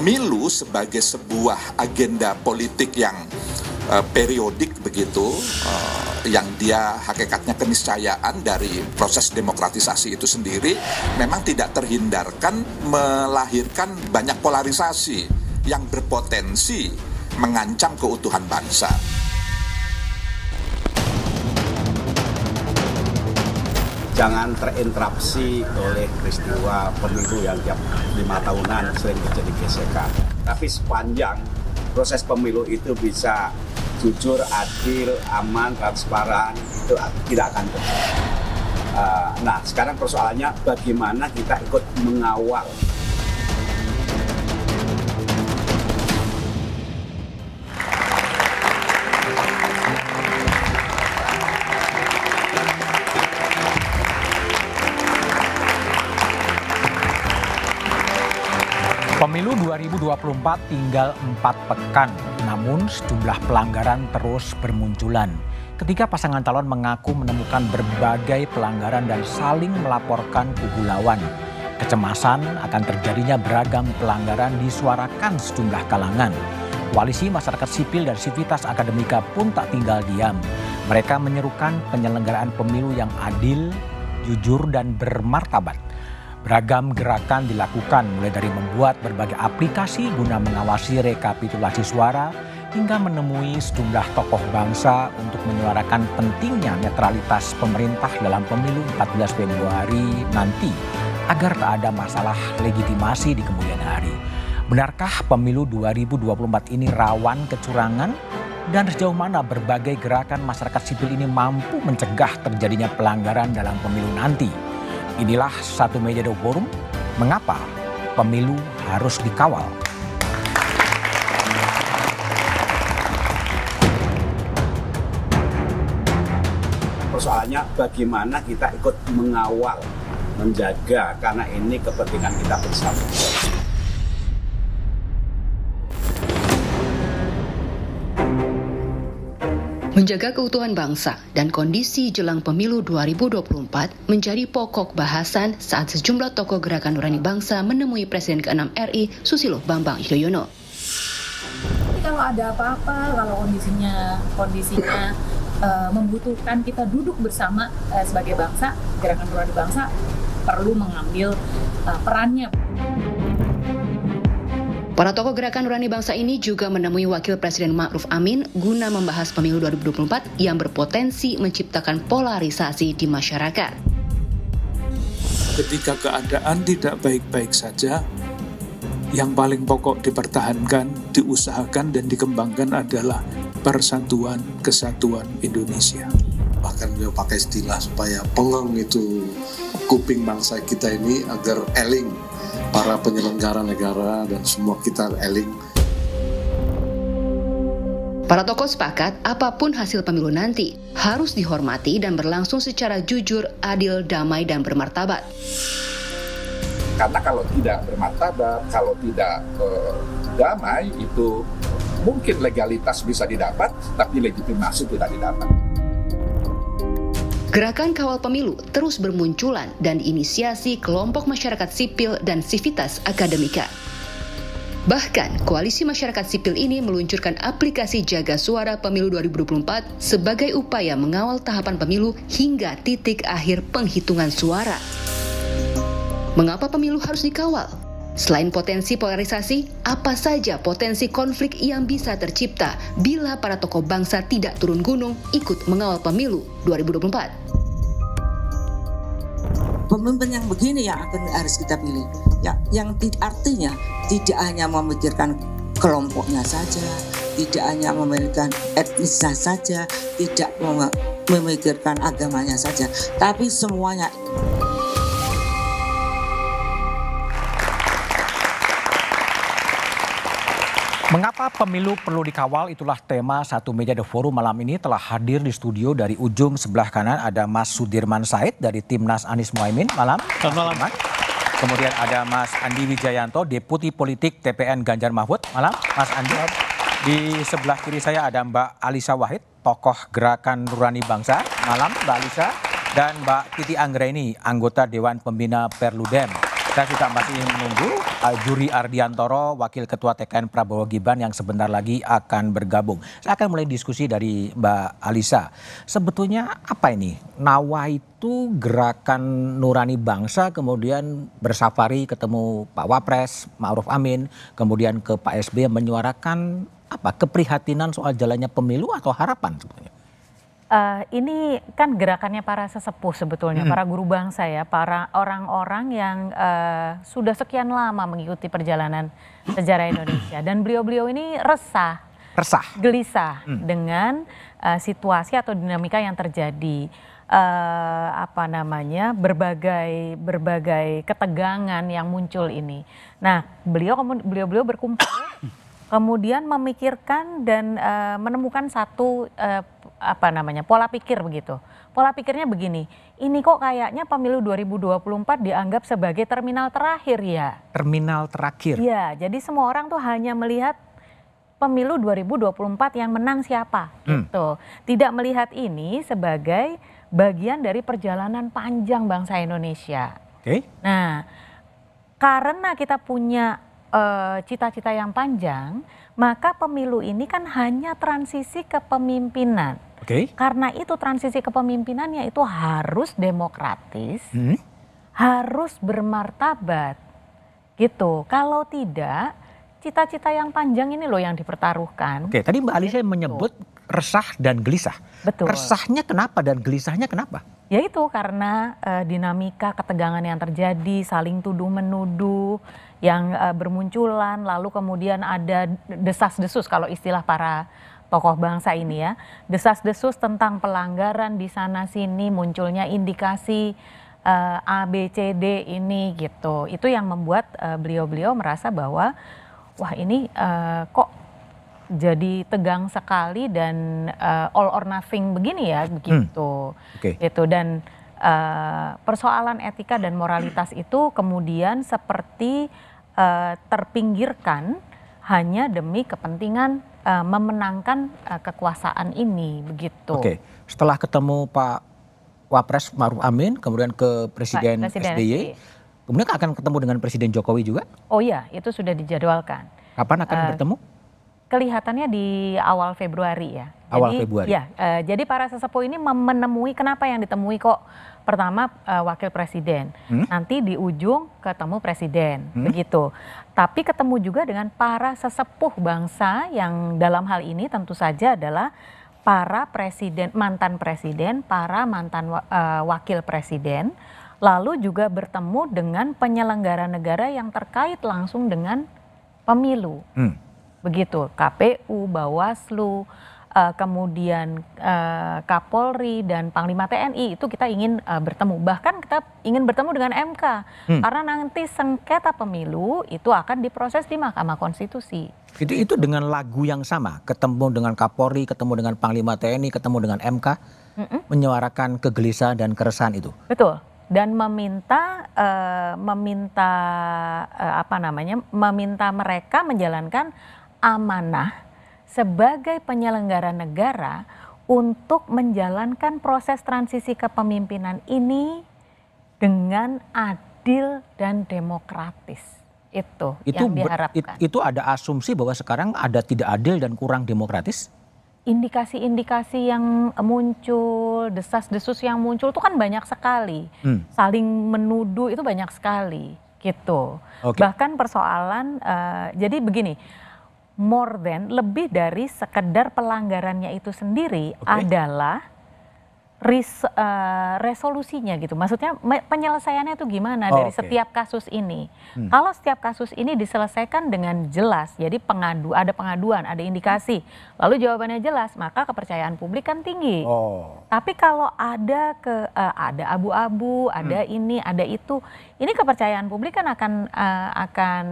pemilu sebagai sebuah agenda politik yang periodik begitu, yang dia hakikatnya keniscayaan dari proses demokratisasi itu sendiri, memang tidak terhindarkan melahirkan banyak polarisasi yang berpotensi mengancam keutuhan bangsa. Jangan terinterupsi oleh peristiwa pemilu yang tiap 5 tahunan sering terjadi gesekan. Tapi sepanjang proses pemilu itu bisa jujur, adil, aman, transparan, itu tidak akan terjadi. Nah, sekarang persoalannya bagaimana kita ikut mengawal. Pemilu 2024 tinggal 4 pekan, namun sejumlah pelanggaran terus bermunculan. Ketika pasangan calon mengaku menemukan berbagai pelanggaran dan saling melaporkan kubu lawan. Kecemasan akan terjadinya beragam pelanggaran disuarakan sejumlah kalangan. Koalisi masyarakat sipil dan Sivitas Akademika pun tak tinggal diam. Mereka menyerukan penyelenggaraan pemilu yang adil, jujur, dan bermartabat. Beragam gerakan dilakukan, mulai dari membuat berbagai aplikasi guna mengawasi rekapitulasi suara hingga menemui sejumlah tokoh bangsa untuk menyuarakan pentingnya netralitas pemerintah dalam pemilu 14 Februari nanti agar tak ada masalah legitimasi di kemudian hari. Benarkah pemilu 2024 ini rawan kecurangan? Dan sejauh mana berbagai gerakan masyarakat sipil ini mampu mencegah terjadinya pelanggaran dalam pemilu nanti? Inilah Satu Meja The Forum, mengapa pemilu harus dikawal. Persoalannya bagaimana kita ikut mengawal, menjaga, karena ini kepentingan kita bersama. Menjaga keutuhan bangsa dan kondisi jelang pemilu 2024 menjadi pokok bahasan saat sejumlah tokoh gerakan nurani bangsa menemui Presiden ke-6 RI Susilo Bambang Yudhoyono. Kalau ada apa-apa, kalau kondisinya membutuhkan kita duduk bersama sebagai bangsa, gerakan nurani bangsa perlu mengambil perannya. Para tokoh gerakan nurani bangsa ini juga menemui Wakil Presiden Ma'ruf Amin guna membahas pemilu 2024 yang berpotensi menciptakan polarisasi di masyarakat. Ketika keadaan tidak baik-baik saja, yang paling pokok dipertahankan, diusahakan dan dikembangkan adalah persatuan kesatuan Indonesia. Bahkan beliau pakai istilah supaya pengeng itu kuping bangsa kita ini agar eling. Para penyelenggara negara dan semua kita eling. Para tokoh sepakat apapun hasil pemilu nanti harus dihormati dan berlangsung secara jujur, adil, damai, dan bermartabat. Karena kalau tidak bermartabat, kalau tidak damai, itu mungkin legalitas bisa didapat, tapi legitimasi tidak didapat. Gerakan kawal pemilu terus bermunculan dan diinisiasi kelompok masyarakat sipil dan Sivitas Akademika. Bahkan, koalisi masyarakat sipil ini meluncurkan aplikasi Jaga Suara Pemilu 2024 sebagai upaya mengawal tahapan pemilu hingga titik akhir penghitungan suara. Mengapa pemilu harus dikawal? Selain potensi polarisasi, apa saja potensi konflik yang bisa tercipta bila para tokoh bangsa tidak turun gunung ikut mengawal pemilu 2024? Pemimpin yang begini yang harus kita pilih, ya, yang artinya tidak hanya memikirkan kelompoknya saja, tidak hanya memikirkan etnisnya saja, tidak memikirkan agamanya saja, tapi semuanya. Mengapa pemilu perlu dikawal? Itulah tema Satu Meja The Forum malam ini. Telah hadir di studio dari ujung sebelah kanan ada Mas Sudirman Said dari Timnas Anies Mohaimin. Malam. Selamat malam. Kemudian ada Mas Andi Wijayanto, Deputi Politik TPN Ganjar Mahfud. Malam, Mas Andi. Di sebelah kiri saya ada Mbak Alisa Wahid, tokoh Gerakan Nurani Bangsa. Malam, Mbak Alisa. Dan Mbak Titi Anggraini, anggota Dewan Pembina Perludem. Kita masih menunggu Juri Ardiantoro, Wakil Ketua TKN Prabowo Gibran yang sebentar lagi akan bergabung. Saya akan mulai diskusi dari Mbak Alisa. Sebetulnya apa ini? Nawa itu gerakan nurani bangsa, kemudian bersafari ketemu Pak Wapres, Ma'ruf Amin, kemudian ke Pak SBY menyuarakan apa? Keprihatinan soal jalannya pemilu atau harapan sebetulnya? Ini kan gerakannya para sesepuh sebetulnya, para guru bangsa ya, para orang-orang yang sudah sekian lama mengikuti perjalanan sejarah Indonesia. Dan beliau-beliau ini resah, gelisah dengan situasi atau dinamika yang terjadi. Berbagai ketegangan yang muncul ini. Nah, beliau berkumpul kemudian memikirkan dan menemukan satu pola pikir begitu. Pola pikirnya begini, ini kok kayaknya pemilu 2024 dianggap sebagai terminal terakhir ya. Terminal terakhir? Ya, jadi semua orang tuh hanya melihat pemilu 2024 yang menang siapa gitu. Tidak melihat ini sebagai bagian dari perjalanan panjang bangsa Indonesia. Nah, karena kita punya cita-cita yang panjang, maka pemilu ini kan hanya transisi kepemimpinan. Karena itu transisi kepemimpinannya itu harus demokratis, harus bermartabat, gitu. Kalau tidak, cita-cita yang panjang ini loh yang dipertaruhkan. Tadi Mbak Alisa menyebut resah dan gelisah. Betul. Resahnya kenapa dan gelisahnya kenapa? Ya itu karena dinamika ketegangan yang terjadi, saling tuduh-menuduh yang bermunculan, lalu kemudian ada desas-desus kalau istilah para tokoh bangsa ini ya, desas-desus tentang pelanggaran di sana-sini, munculnya indikasi A, B, C, D ini gitu. Itu yang membuat beliau-beliau merasa bahwa wah ini kok jadi tegang sekali dan all or nothing begini ya begitu. Gitu. Dan persoalan etika dan moralitas itu kemudian seperti terpinggirkan hanya demi kepentingan memenangkan kekuasaan ini begitu. Setelah ketemu Pak Wapres Ma'ruf Amin, kemudian ke Presiden SBY, kemudian akan ketemu dengan Presiden Jokowi juga? Oh iya, itu sudah dijadwalkan. Kapan akan bertemu? Kelihatannya di awal Februari ya. Februari. Ya, jadi para sesepuh ini menemui, kenapa yang ditemui kok? Pertama wakil presiden, nanti di ujung ketemu presiden, begitu. Tapi ketemu juga dengan para sesepuh bangsa yang dalam hal ini tentu saja adalah para presiden, para mantan wakil presiden, lalu juga bertemu dengan penyelenggara negara yang terkait langsung dengan pemilu. Begitu, KPU, Bawaslu, kemudian Kapolri dan Panglima TNI itu kita ingin bertemu. Bahkan kita ingin bertemu dengan MK. Karena nanti sengketa pemilu itu akan diproses di Mahkamah Konstitusi. Itu dengan lagu yang sama, ketemu dengan Kapolri, ketemu dengan Panglima TNI, ketemu dengan MK, menyuarakan kegelisahan dan keresahan itu. Betul. Dan meminta mereka menjalankan amanah sebagai penyelenggara negara untuk menjalankan proses transisi kepemimpinan ini dengan adil dan demokratis. Itu yang diharapkan. Itu ada asumsi bahwa sekarang ada tidak adil dan kurang demokratis? Indikasi-indikasi yang muncul, desas-desus yang muncul itu kan banyak sekali. Saling menuduh itu banyak sekali gitu. Bahkan persoalan, jadi begini, lebih dari sekedar pelanggarannya itu sendiri adalah resolusinya gitu. Maksudnya penyelesaiannya itu gimana dari setiap kasus ini. Kalau setiap kasus ini diselesaikan dengan jelas, jadi ada pengaduan, ada indikasi, lalu jawabannya jelas, maka kepercayaan publik kan tinggi. Tapi kalau ada abu-abu, ada ini, ada itu, ini kepercayaan publik kan akan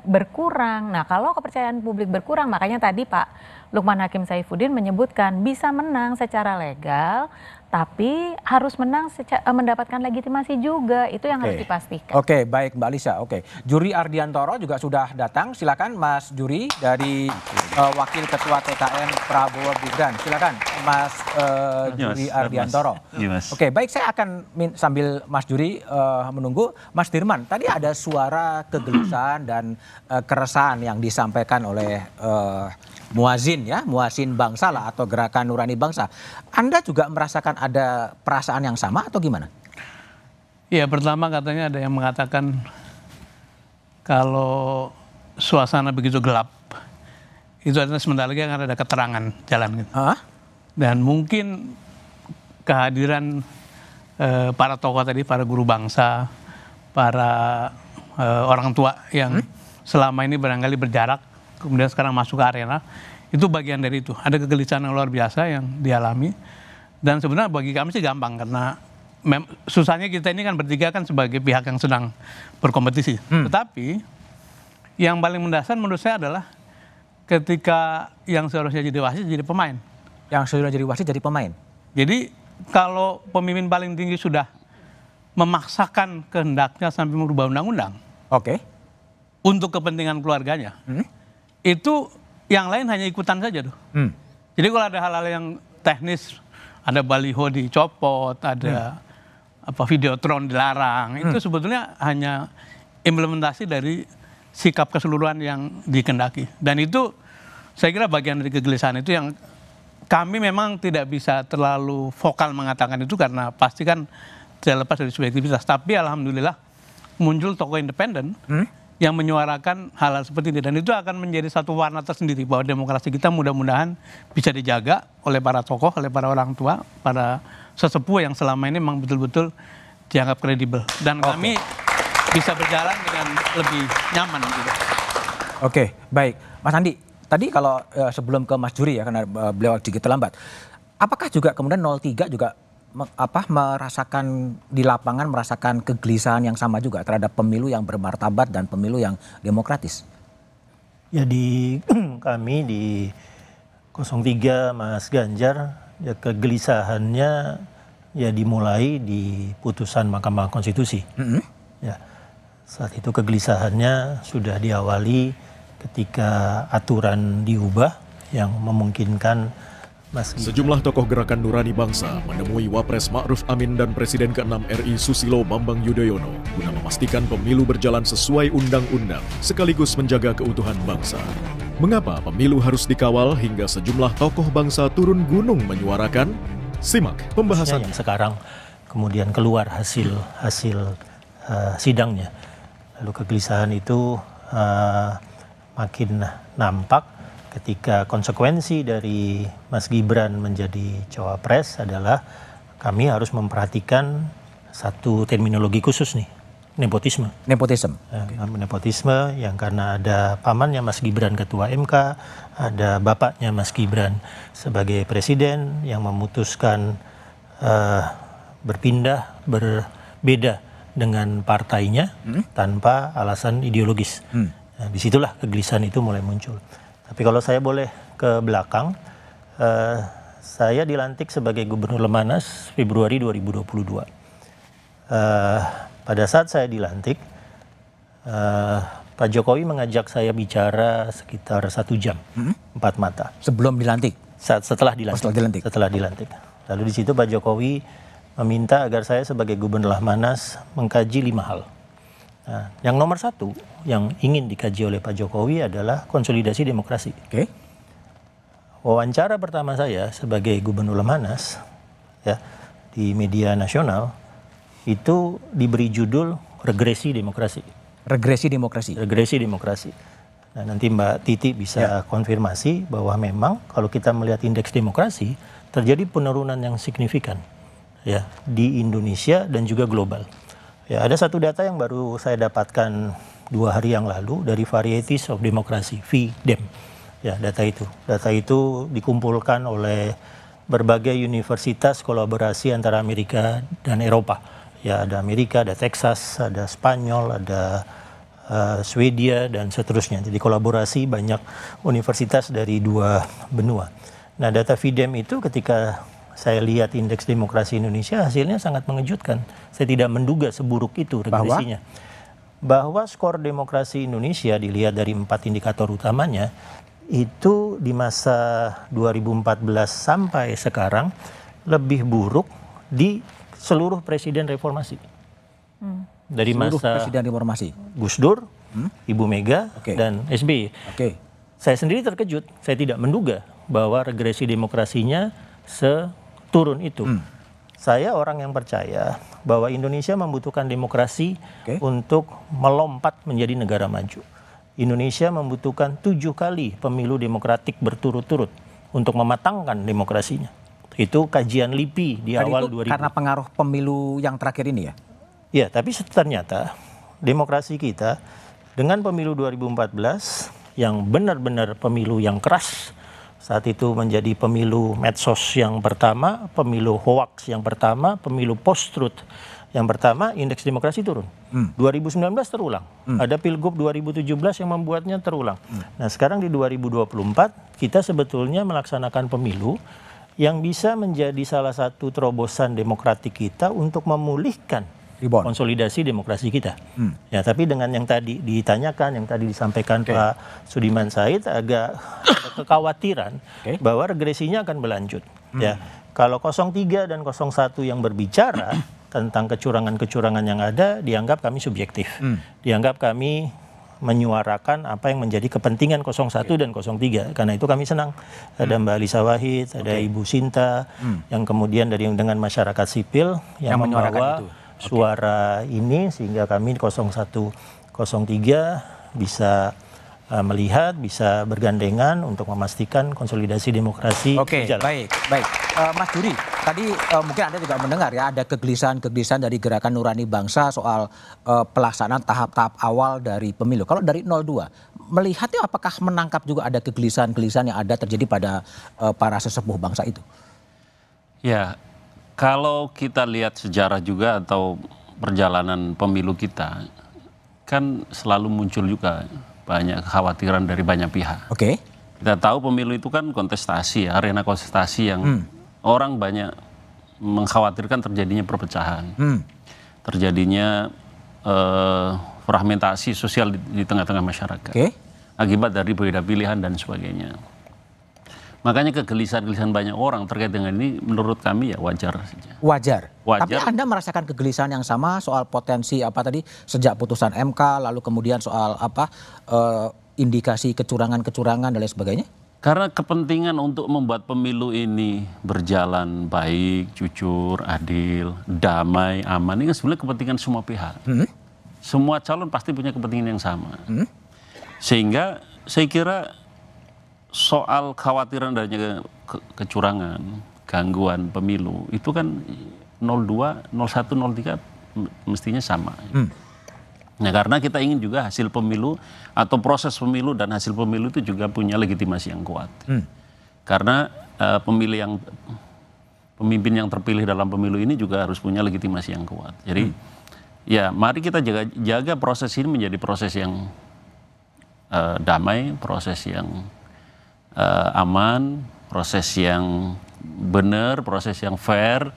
berkurang. Nah, kalau kepercayaan publik berkurang, makanya tadi Pak Lukman Hakim Saifuddin menyebutkan bisa menang secara legal, tapi harus menang mendapatkan legitimasi juga. Itu yang harus dipastikan. Oke, baik Mbak Lisa. Oke, Juri Ardiantoro juga sudah datang. Silakan Mas Juri dari Wakil Ketua TKN Prabowo Gibran. Silakan Mas Juri Ardiantoro. Oke, baik, saya akan sambil Mas Juri menunggu. Mas Dirman, tadi ada suara kegelisahan dan keresahan yang disampaikan oleh Muazzin ya, Muazzin Bangsa lah atau Gerakan Nurani Bangsa. Anda juga merasakan ada perasaan yang sama atau gimana? Ya, pertama katanya ada yang mengatakan kalau suasana begitu gelap itu adalah sebentar lagi akan ada keterangan jalan gitu. Dan mungkin kehadiran para tokoh tadi, para guru bangsa, para orang tua yang selama ini barangkali berjarak kemudian sekarang masuk ke arena, itu bagian dari itu. Ada kegelisahan yang luar biasa yang dialami. Dan sebenarnya bagi kami sih gampang, karena susahnya kita ini kan bertiga kan sebagai pihak yang sedang berkompetisi. Tetapi yang paling mendasar menurut saya adalah ketika yang seharusnya jadi wasit jadi pemain. Yang sudah jadi wasit jadi pemain. Jadi kalau pemimpin paling tinggi sudah memaksakan kehendaknya sampai merubah undang-undang, untuk kepentingan keluarganya, itu yang lain hanya ikutan saja tuh. Jadi kalau ada hal-hal yang teknis, ada baliho dicopot, ada videotron dilarang, itu sebetulnya hanya implementasi dari sikap keseluruhan yang dikehendaki. Dan itu saya kira bagian dari kegelisahan itu yang kami memang tidak bisa terlalu vokal mengatakan itu karena pasti kan tidak lepas dari subjektivitas. Tapi alhamdulillah muncul tokoh independen yang menyuarakan hal-hal seperti ini. Dan itu akan menjadi satu warna tersendiri bahwa demokrasi kita mudah-mudahan bisa dijaga oleh para tokoh, oleh para orang tua, para sesepuh yang selama ini memang betul-betul dianggap kredibel. Dan kami bisa berjalan dengan lebih nyaman gitu. Oke, baik. Mas Andi, tadi kalau sebelum ke Mas Juri ya, karena beliau sedikit terlambat, apakah juga kemudian 03 juga merasakan di lapangan, merasakan kegelisahan yang sama juga terhadap pemilu yang bermartabat dan pemilu yang demokratis? Ya, di kami di 03 Mas Ganjar, ya kegelisahannya ya dimulai di putusan Mahkamah Konstitusi. Ya, saat itu kegelisahannya sudah diawali ketika aturan diubah yang memungkinkan sejumlah tokoh Gerakan Nurani Bangsa menemui Wapres Ma'ruf Amin dan Presiden ke-6 RI Susilo Bambang Yudhoyono guna memastikan pemilu berjalan sesuai undang-undang sekaligus menjaga keutuhan bangsa. Mengapa pemilu harus dikawal hingga sejumlah tokoh bangsa turun gunung menyuarakan? Simak pembahasan yang sekarang kemudian keluar hasil sidangnya. Lalu kegelisahan itu makin nampak ketika konsekuensi dari Mas Gibran menjadi cawapres adalah kami harus memperhatikan satu terminologi khusus nih, nepotisme. Nepotisme. Nepotisme yang karena ada pamannya Mas Gibran ketua MK, ada bapaknya Mas Gibran sebagai presiden yang memutuskan berpindah, berbeda dengan partainya tanpa alasan ideologis. Nah, disitulah kegelisahan itu mulai muncul. Tapi kalau saya boleh ke belakang, saya dilantik sebagai Gubernur Lemhanas Februari 2022. Pada saat saya dilantik, Pak Jokowi mengajak saya bicara sekitar 1 jam, 4 mata. Sebelum dilantik? Setelah dilantik. Setelah dilantik. Lalu di situ Pak Jokowi meminta agar saya sebagai Gubernur Lemhanas mengkaji 5 hal. Nah, yang nomor 1 yang ingin dikaji oleh Pak Jokowi adalah konsolidasi demokrasi. Wawancara pertama saya sebagai Gubernur Lemhanas ya, di media nasional itu diberi judul regresi demokrasi. Regresi demokrasi. Regresi demokrasi. Nah, nanti Mbak Titi bisa konfirmasi bahwa memang kalau kita melihat indeks demokrasi terjadi penurunan yang signifikan ya di Indonesia dan juga global. Ya, ada satu data yang baru saya dapatkan 2 hari yang lalu dari Varieties of Democracy, VDEM. Ya, data itu dikumpulkan oleh berbagai universitas kolaborasi antara Amerika dan Eropa. Ya, ada Amerika, ada Texas, ada Spanyol, ada Swedia dan seterusnya. Jadi kolaborasi banyak universitas dari 2 benua. Nah, data Videm itu ketika saya lihat indeks demokrasi Indonesia hasilnya sangat mengejutkan. Saya tidak menduga seburuk itu regresinya. Bahwa skor demokrasi Indonesia dilihat dari 4 indikator utamanya itu di masa 2014 sampai sekarang lebih buruk di seluruh presiden reformasi. Dari Seluruh masa presiden reformasi. Gus Dur, Ibu Mega, dan SBY. Saya sendiri terkejut. Saya tidak menduga bahwa regresi demokrasinya seturun itu. Saya orang yang percaya bahwa Indonesia membutuhkan demokrasi untuk melompat menjadi negara maju. Indonesia membutuhkan 7 kali pemilu demokratik berturut-turut untuk mematangkan demokrasinya. Itu kajian LIPI di awal 2000. Karena pengaruh pemilu yang terakhir ini ya? Ya, tapi ternyata demokrasi kita dengan pemilu 2014 yang benar-benar pemilu yang keras, saat itu menjadi pemilu medsos yang pertama, pemilu hoax yang pertama, pemilu post-truth yang pertama, indeks demokrasi turun. 2019 terulang. Ada Pilgub 2017 yang membuatnya terulang. Nah, sekarang di 2024 kita sebetulnya melaksanakan pemilu yang bisa menjadi salah satu terobosan demokratik kita untuk memulihkan konsolidasi demokrasi kita. Ya, tapi dengan yang tadi ditanyakan, yang tadi disampaikan Pak Sudiman Said, agak ada kekhawatiran bahwa regresinya akan berlanjut. Ya, kalau 03 dan 01 yang berbicara tentang kecurangan-kecurangan yang ada, dianggap kami subjektif. Dianggap kami menyuarakan apa yang menjadi kepentingan 01 dan 03. Karena itu kami senang. Ada Mbak Alisa Wahid, ada Ibu Sinta, yang kemudian dengan masyarakat sipil yang membawa suara ini, sehingga kami 01, 03 bisa melihat, bisa bergandengan untuk memastikan konsolidasi demokrasi berjalan. Baik. Mas Duri, tadi mungkin Anda juga mendengar ya, ada kegelisahan dari Gerakan Nurani Bangsa soal pelaksanaan tahap-tahap awal dari pemilu. Kalau dari 02, melihatnya apakah menangkap juga ada kegelisahan-kegelisahan yang ada terjadi pada para sesepuh bangsa itu? Ya, kalau kita lihat sejarah juga atau perjalanan pemilu kita, kan selalu muncul juga banyak kekhawatiran dari banyak pihak. Kita tahu pemilu itu kan kontestasi, arena kontestasi yang orang banyak mengkhawatirkan terjadinya perpecahan, terjadinya fragmentasi sosial di tengah-tengah masyarakat, akibat dari berbeda pilihan dan sebagainya. Makanya kegelisahan banyak orang terkait dengan ini menurut kami ya wajar saja. Wajar. Tapi Anda merasakan kegelisahan yang sama soal potensi apa tadi sejak putusan MK, lalu kemudian soal apa indikasi kecurangan-kecurangan dan lain sebagainya? Karena kepentingan untuk membuat pemilu ini berjalan baik, jujur, adil, damai, aman, ini kan sebenarnya kepentingan semua pihak. Semua calon pasti punya kepentingan yang sama. Sehingga saya kira soal khawatiran adanya kecurangan, gangguan pemilu, itu kan 02, 01, 03 mestinya sama. Nah, karena kita ingin juga hasil pemilu atau proses pemilu dan hasil pemilu itu juga punya legitimasi yang kuat. Karena pemimpin yang terpilih dalam pemilu ini juga harus punya legitimasi yang kuat. Jadi ya mari kita jaga proses ini menjadi proses yang damai, proses yang aman, proses yang benar, proses yang fair,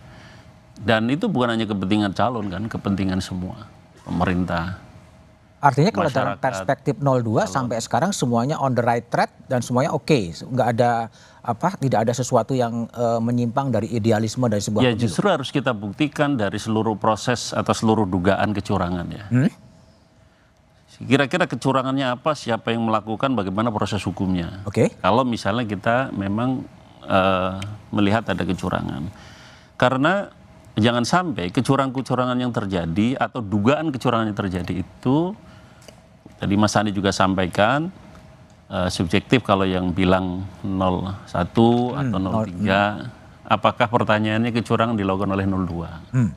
dan itu bukan hanya kepentingan calon kan, kepentingan semua, pemerintah. Artinya kalau dalam perspektif 02 sampai sekarang semuanya on the right track dan semuanya nggak ada tidak ada sesuatu yang menyimpang dari idealisme dari sebuah pemilu. Justru harus kita buktikan dari seluruh proses atau seluruh dugaan kecurangan ya. Kira-kira kecurangannya apa, siapa yang melakukan, bagaimana proses hukumnya. Kalau misalnya kita memang melihat ada kecurangan. Karena jangan sampai kecurangan-kecurangan yang terjadi atau dugaan kecurangan yang terjadi itu, tadi Mas Andi juga sampaikan, subjektif kalau yang bilang 01 atau 03, apakah pertanyaannya kecurangan dilakukan oleh 02?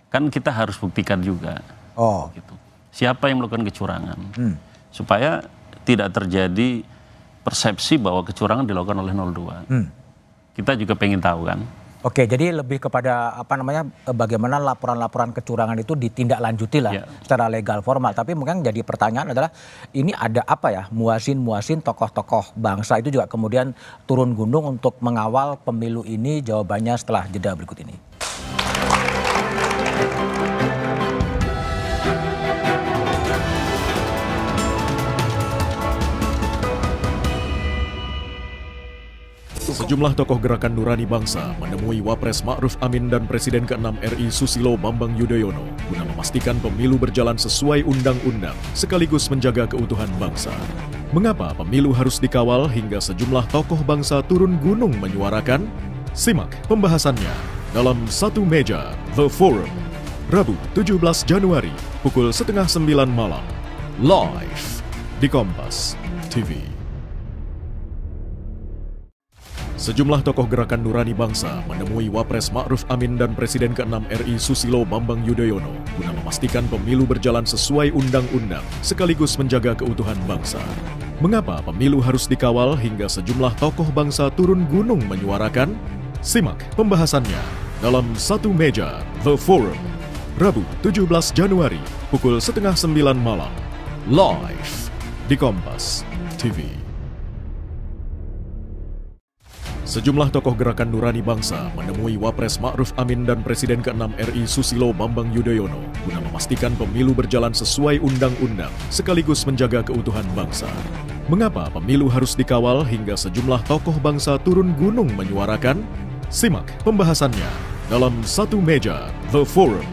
Kan kita harus buktikan juga. Gitu. Siapa yang melakukan kecurangan, supaya tidak terjadi persepsi bahwa kecurangan dilakukan oleh 02. Kita juga pengen tahu kan, Oke, jadi lebih kepada bagaimana laporan-laporan kecurangan itu ditindaklanjuti lah secara legal formal. Tapi mungkin jadi pertanyaan adalah ini ada apa ya, muasin tokoh-tokoh bangsa itu juga kemudian turun gunung untuk mengawal pemilu ini? Jawabannya setelah jeda berikut ini. Sejumlah tokoh gerakan Nurani Bangsa menemui Wapres Ma'ruf Amin dan Presiden ke-6 RI Susilo Bambang Yudhoyono guna memastikan pemilu berjalan sesuai undang-undang sekaligus menjaga keutuhan bangsa. Mengapa pemilu harus dikawal hingga sejumlah tokoh bangsa turun gunung menyuarakan? Simak pembahasannya dalam Satu Meja The Forum, Rabu 17 Januari pukul 8:30 malam, live di Kompas TV. Sejumlah tokoh gerakan Nurani Bangsa menemui Wapres Ma'ruf Amin dan Presiden ke-6 RI Susilo Bambang Yudhoyono guna memastikan pemilu berjalan sesuai undang-undang sekaligus menjaga keutuhan bangsa. Mengapa pemilu harus dikawal hingga sejumlah tokoh bangsa turun gunung menyuarakan? Simak pembahasannya dalam Satu Meja The Forum, Rabu 17 Januari pukul 8:30 malam, live di Kompas TV. Sejumlah tokoh gerakan Nurani Bangsa menemui Wapres Ma'ruf Amin dan Presiden ke-6 RI Susilo Bambang Yudhoyono guna memastikan pemilu berjalan sesuai undang-undang sekaligus menjaga keutuhan bangsa. Mengapa pemilu harus dikawal hingga sejumlah tokoh bangsa turun gunung menyuarakan? Simak pembahasannya dalam Satu Meja The Forum,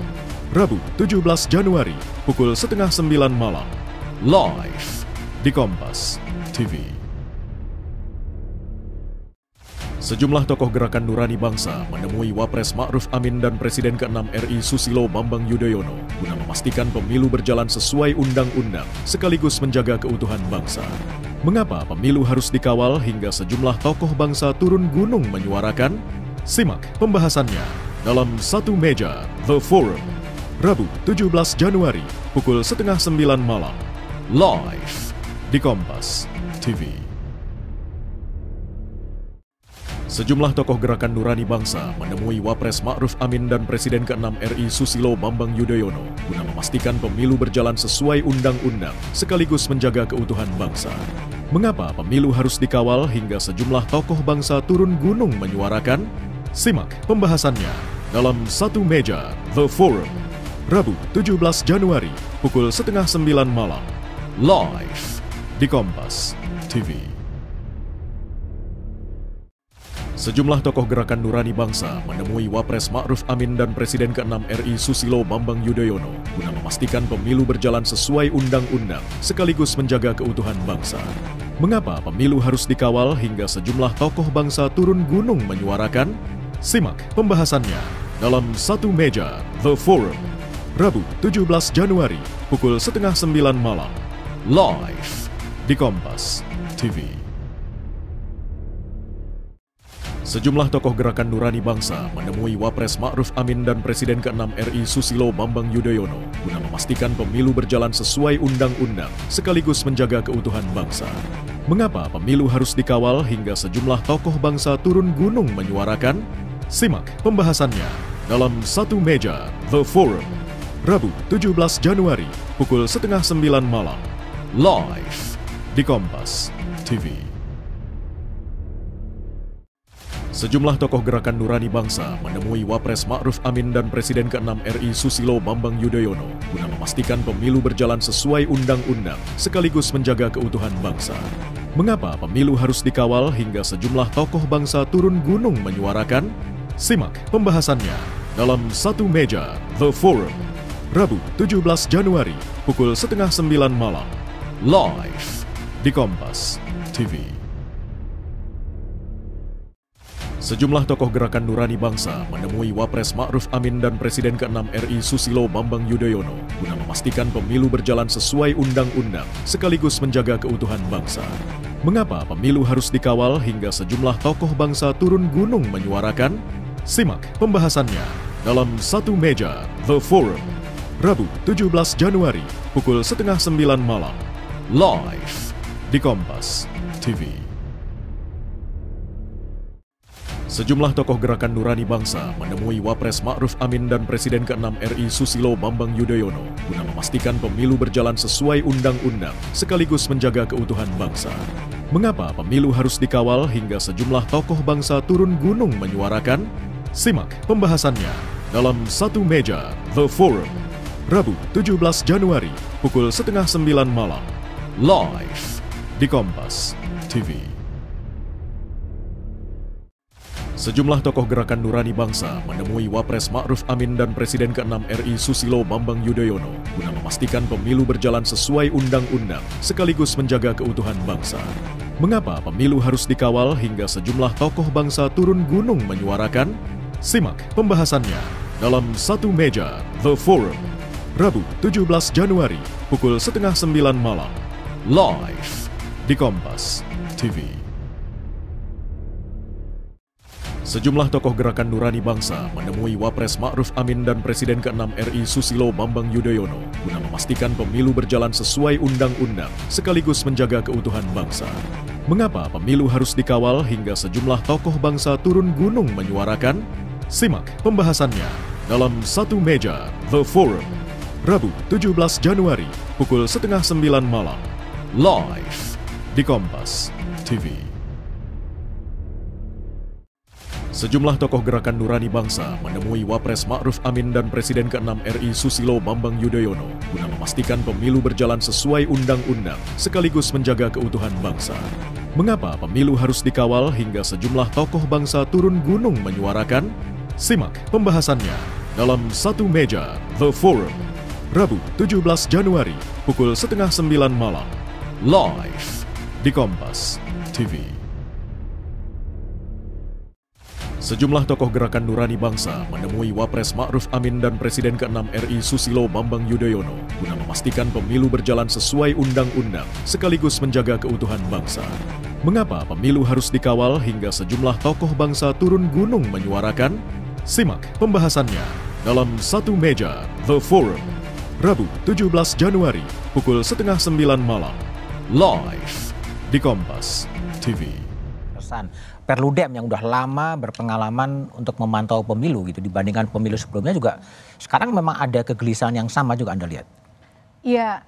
Rabu 17 Januari pukul 8:30 malam, live di Kompas TV. Sejumlah tokoh gerakan Nurani Bangsa menemui Wapres Ma'ruf Amin dan Presiden ke-6 RI Susilo Bambang Yudhoyono guna memastikan pemilu berjalan sesuai undang-undang sekaligus menjaga keutuhan bangsa. Mengapa pemilu harus dikawal hingga sejumlah tokoh bangsa turun gunung menyuarakan? Simak pembahasannya dalam Satu Meja The Forum, Rabu 17 Januari pukul 8:30 malam, live di Kompas TV. Sejumlah tokoh gerakan Nurani Bangsa menemui Wapres Ma'ruf Amin dan Presiden ke-6 RI Susilo Bambang Yudhoyono guna memastikan pemilu berjalan sesuai undang-undang sekaligus menjaga keutuhan bangsa. Mengapa pemilu harus dikawal hingga sejumlah tokoh bangsa turun gunung menyuarakan? Simak pembahasannya dalam Satu Meja The Forum, Rabu 17 Januari pukul 8:30 malam, live di Kompas TV. Sejumlah tokoh gerakan Nurani Bangsa menemui Wapres Ma'ruf Amin dan Presiden ke-6 RI Susilo Bambang Yudhoyono guna memastikan pemilu berjalan sesuai undang-undang sekaligus menjaga keutuhan bangsa. Mengapa pemilu harus dikawal hingga sejumlah tokoh bangsa turun gunung menyuarakan? Simak pembahasannya dalam Satu Meja The Forum, Rabu 17 Januari pukul 8:30 malam, live di Kompas TV. Sejumlah tokoh gerakan Nurani Bangsa menemui Wapres Ma'ruf Amin dan Presiden ke-6 RI Susilo Bambang Yudhoyono guna memastikan pemilu berjalan sesuai undang-undang sekaligus menjaga keutuhan bangsa. Mengapa pemilu harus dikawal hingga sejumlah tokoh bangsa turun gunung menyuarakan? Simak pembahasannya dalam Satu Meja The Forum, Rabu 17 Januari pukul 8:30 malam, live di Kompas TV. Sejumlah tokoh gerakan Nurani Bangsa menemui Wapres Ma'ruf Amin dan Presiden ke-6 RI Susilo Bambang Yudhoyono guna memastikan pemilu berjalan sesuai undang-undang sekaligus menjaga keutuhan bangsa. Mengapa pemilu harus dikawal hingga sejumlah tokoh bangsa turun gunung menyuarakan? Simak pembahasannya dalam Satu Meja The Forum, Rabu 17 Januari pukul 8:30 malam, live di Kompas TV. Sejumlah tokoh gerakan Nurani Bangsa menemui Wapres Ma'ruf Amin dan Presiden ke-6 RI Susilo Bambang Yudhoyono guna memastikan pemilu berjalan sesuai undang-undang sekaligus menjaga keutuhan bangsa. Mengapa pemilu harus dikawal hingga sejumlah tokoh bangsa turun gunung menyuarakan? Simak pembahasannya dalam Satu Meja The Forum, Rabu 17 Januari pukul 8:30 malam, live di Kompas TV. Sejumlah tokoh gerakan Nurani Bangsa menemui Wapres Ma'ruf Amin dan Presiden ke-6 RI Susilo Bambang Yudhoyono guna memastikan pemilu berjalan sesuai undang-undang sekaligus menjaga keutuhan bangsa. Mengapa pemilu harus dikawal hingga sejumlah tokoh bangsa turun gunung menyuarakan? Simak pembahasannya dalam Satu Meja The Forum, Rabu 17 Januari pukul 8:30 malam, live di Kompas TV. Sejumlah tokoh gerakan Nurani Bangsa menemui Wapres Ma'ruf Amin dan Presiden ke-6 RI Susilo Bambang Yudhoyono guna memastikan pemilu berjalan sesuai undang-undang sekaligus menjaga keutuhan bangsa. Mengapa pemilu harus dikawal hingga sejumlah tokoh bangsa turun gunung menyuarakan? Simak pembahasannya dalam Satu Meja The Forum, Rabu 17 Januari pukul 8:30 malam, live di Kompas TV. Sejumlah tokoh gerakan Nurani Bangsa menemui Wapres Ma'ruf Amin dan Presiden ke-6 RI Susilo Bambang Yudhoyono guna memastikan pemilu berjalan sesuai undang-undang sekaligus menjaga keutuhan bangsa. Mengapa pemilu harus dikawal hingga sejumlah tokoh bangsa turun gunung menyuarakan? Simak pembahasannya dalam Satu Meja The Forum, Rabu 17 Januari pukul 8:30 malam, live di Kompas TV. Sejumlah tokoh gerakan Nurani Bangsa menemui Wapres Ma'ruf Amin dan Presiden ke-6 RI Susilo Bambang Yudhoyono guna memastikan pemilu berjalan sesuai undang-undang sekaligus menjaga keutuhan bangsa. Mengapa pemilu harus dikawal hingga sejumlah tokoh bangsa turun gunung menyuarakan? Simak pembahasannya dalam Satu Meja The Forum, Rabu 17 Januari pukul 8:30 malam, live di Kompas TV. Sejumlah tokoh gerakan Nurani Bangsa menemui Wapres Ma'ruf Amin dan Presiden ke-6 RI Susilo Bambang Yudhoyono guna memastikan pemilu berjalan sesuai undang-undang sekaligus menjaga keutuhan bangsa. Mengapa pemilu harus dikawal hingga sejumlah tokoh bangsa turun gunung menyuarakan? Simak pembahasannya dalam Satu Meja The Forum, Rabu 17 Januari pukul 8:30 malam, live di Kompas TV. Perludem yang udah lama berpengalaman untuk memantau pemilu gitu dibandingkan pemilu sebelumnya juga sekarang memang ada kegelisahan yang sama juga Anda lihat. Iya,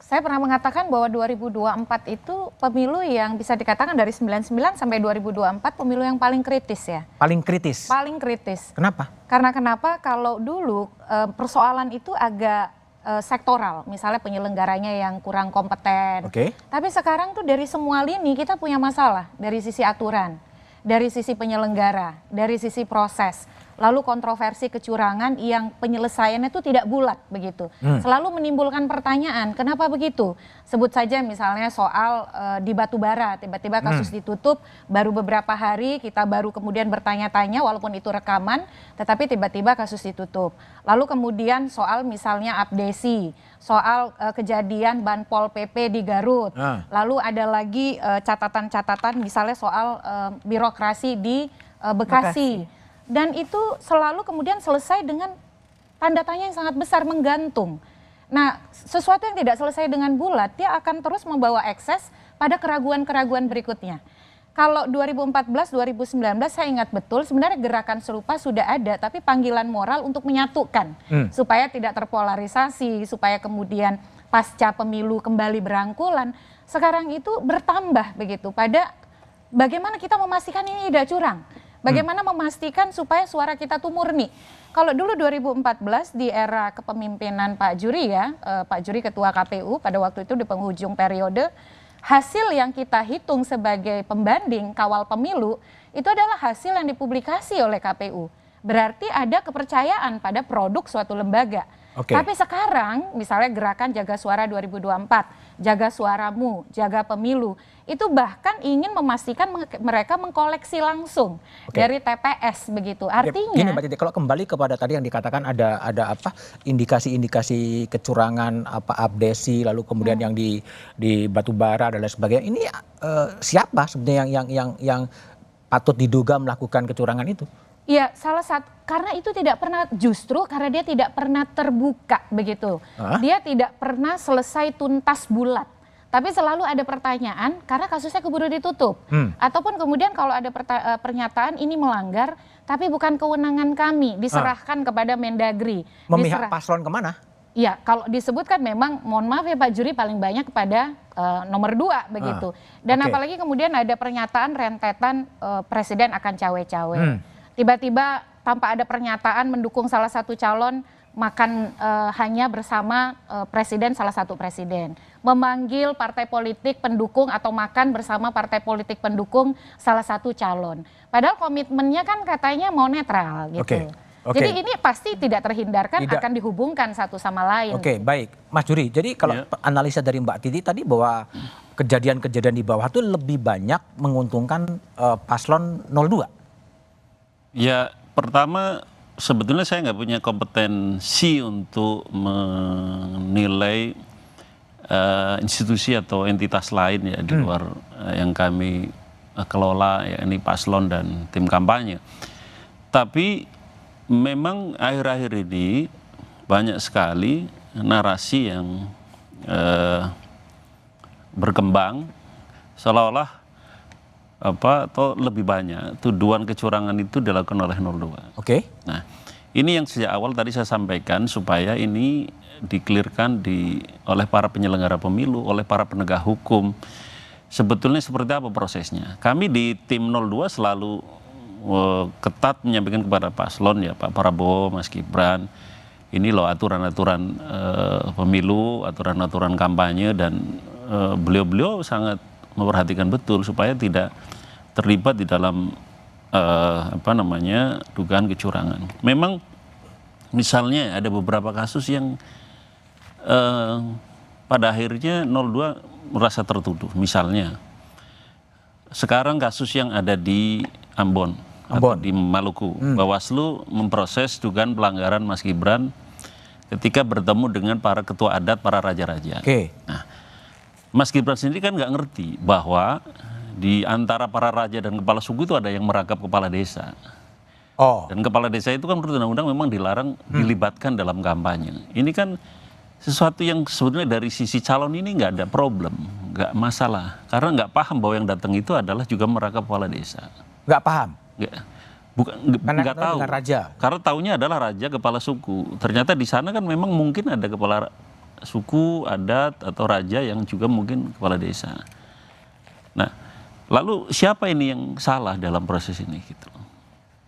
saya pernah mengatakan bahwa 2024 itu pemilu yang bisa dikatakan dari 99 sampai 2024 pemilu yang paling kritis ya. Paling kritis? Paling kritis. Kenapa? Karena kenapa kalau dulu persoalan itu agak sektoral, misalnya penyelenggaranya yang kurang kompeten. Tapi sekarang tuh dari semua lini kita punya masalah, dari sisi aturan, dari sisi penyelenggara, dari sisi proses, lalu kontroversi kecurangan yang penyelesaiannya itu tidak bulat begitu. Selalu menimbulkan pertanyaan, kenapa begitu? Sebut saja misalnya soal di Batubara, tiba-tiba kasus ditutup, baru beberapa hari kita baru kemudian bertanya-tanya walaupun itu rekaman, tetapi tiba-tiba kasus ditutup. Lalu kemudian soal misalnya abdesi, soal kejadian Banpol PP di Garut, lalu ada lagi catatan-catatan misalnya soal birokrasi di Bekasi. Dan itu selalu kemudian selesai dengan tanda tanya yang sangat besar, menggantung. Nah, sesuatu yang tidak selesai dengan bulat, dia akan terus membawa ekses pada keraguan-keraguan berikutnya. Kalau 2014, 2019 saya ingat betul sebenarnya gerakan serupa sudah ada, tapi panggilan moral untuk menyatukan. Supaya tidak terpolarisasi, supaya kemudian pasca pemilu kembali berangkulan. Sekarang itu bertambah begitu pada bagaimana kita memastikan ini tidak curang. Bagaimana memastikan supaya suara kita tuh murni. Kalau dulu 2014 di era kepemimpinan Pak Juri ya, Pak Juri ketua KPU pada waktu itu di penghujung periode, hasil yang kita hitung sebagai pembanding kawal pemilu itu adalah hasil yang dipublikasi oleh KPU. Berarti ada kepercayaan pada produk suatu lembaga. Tapi sekarang misalnya gerakan Jaga Suara 2024, Jaga Suaramu, Jaga Pemilu, itu bahkan ingin memastikan mereka mengkoleksi langsung dari TPS begitu. Artinya gini Mbak Titi, kalau kembali kepada tadi yang dikatakan ada apa indikasi-indikasi kecurangan, apa abdesi, lalu kemudian yang di Batubara dan lain sebagainya. Ini siapa sebenarnya yang patut diduga melakukan kecurangan itu? Ya, salah satu karena itu tidak pernah, justru karena dia tidak pernah terbuka begitu. Dia tidak pernah selesai tuntas bulat. Tapi selalu ada pertanyaan karena kasusnya keburu ditutup. Ataupun kemudian kalau ada pernyataan ini melanggar, tapi bukan kewenangan kami, diserahkan kepada Mendagri. Memihak paslon kemana? Iya, kalau disebutkan memang, mohon maaf ya Pak Juri, paling banyak kepada nomor 2 begitu. Dan apalagi kemudian ada pernyataan rentetan presiden akan cawe-cawe. Tiba-tiba tanpa ada pernyataan mendukung salah satu calon, makan hanya bersama presiden, salah satu presiden. Memanggil partai politik pendukung atau makan bersama partai politik pendukung salah satu calon. Padahal komitmennya kan katanya mau netral gitu. Jadi ini pasti tidak terhindarkan, akan dihubungkan satu sama lain. Baik. Mas Juri, jadi kalau analisa dari Mbak Titi tadi bahwa kejadian-kejadian di bawah itu lebih banyak menguntungkan paslon 02? Ya, pertama sebetulnya saya nggak punya kompetensi untuk menilai institusi atau entitas lain ya di luar yang kami kelola, ya ini paslon dan tim kampanye. Tapi memang akhir-akhir ini banyak sekali narasi yang berkembang seolah-olah atau lebih banyak tuduhan kecurangan itu dilakukan oleh 02. Nah, ini yang sejak awal tadi saya sampaikan supaya ini di-clearkan oleh para penyelenggara pemilu, oleh para penegak hukum. Sebetulnya seperti apa prosesnya? Kami di tim 02 selalu ketat menyampaikan kepada paslon ya Pak Prabowo, Mas Gibran, ini loh aturan-aturan pemilu, aturan-aturan kampanye, dan beliau-beliau sangat memperhatikan betul supaya tidak terlibat di dalam dugaan kecurangan. Memang misalnya ada beberapa kasus yang pada akhirnya 02 merasa tertuduh. Misalnya sekarang kasus yang ada di Ambon. Atau di Maluku, Bawaslu memproses dugaan pelanggaran Mas Gibran ketika bertemu dengan para ketua adat, para raja-raja. Nah, Mas Gibran sendiri kan nggak ngerti bahwa di antara para raja dan kepala suku itu ada yang merangkap kepala desa. Dan kepala desa itu kan menurut undang-undang memang dilarang dilibatkan dalam kampanye. Ini kan sesuatu yang sebetulnya dari sisi calon ini nggak ada problem, nggak masalah. Karena nggak paham bahwa yang datang itu adalah juga merangkap kepala desa. Nggak paham? Nggak tahu. Raja. Karena taunya adalah raja kepala suku. Ternyata di sana kan memang mungkin ada kepala suku, adat, atau raja yang juga mungkin kepala desa. Nah, lalu siapa ini yang salah dalam proses ini gitu?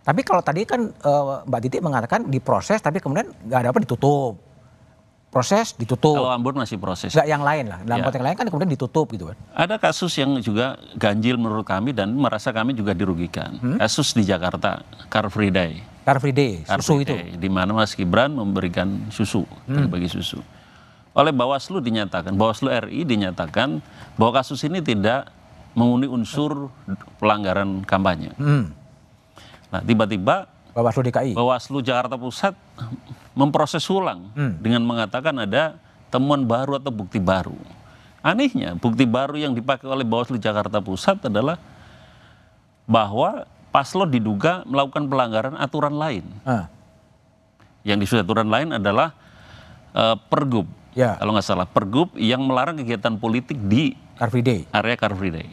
Tapi kalau tadi kan Mbak Titi mengatakan diproses tapi kemudian nggak ada apa, ditutup. Proses ditutup. Kalau Ambon masih proses. Nggak yang lain lah. Dalam konteks lain kan kemudian ditutup gitu kan. Ada kasus yang juga ganjil menurut kami dan merasa kami juga dirugikan. Kasus di Jakarta, Car Free Day. Car Free Day, susu itu. Di mana Mas Gibran memberikan susu, bagi susu. Oleh Bawaslu dinyatakan, Bawaslu RI dinyatakan bahwa kasus ini tidak memenuhi unsur pelanggaran kampanye. Nah, tiba-tiba Bawaslu Jakarta Pusat memproses ulang dengan mengatakan ada temuan baru atau bukti baru. Anehnya, bukti baru yang dipakai oleh Bawaslu Jakarta Pusat adalah bahwa paslon diduga melakukan pelanggaran aturan lain. Yang disebut aturan lain adalah Pergub. Kalau nggak salah, Pergub yang melarang kegiatan politik di area Car Free Day.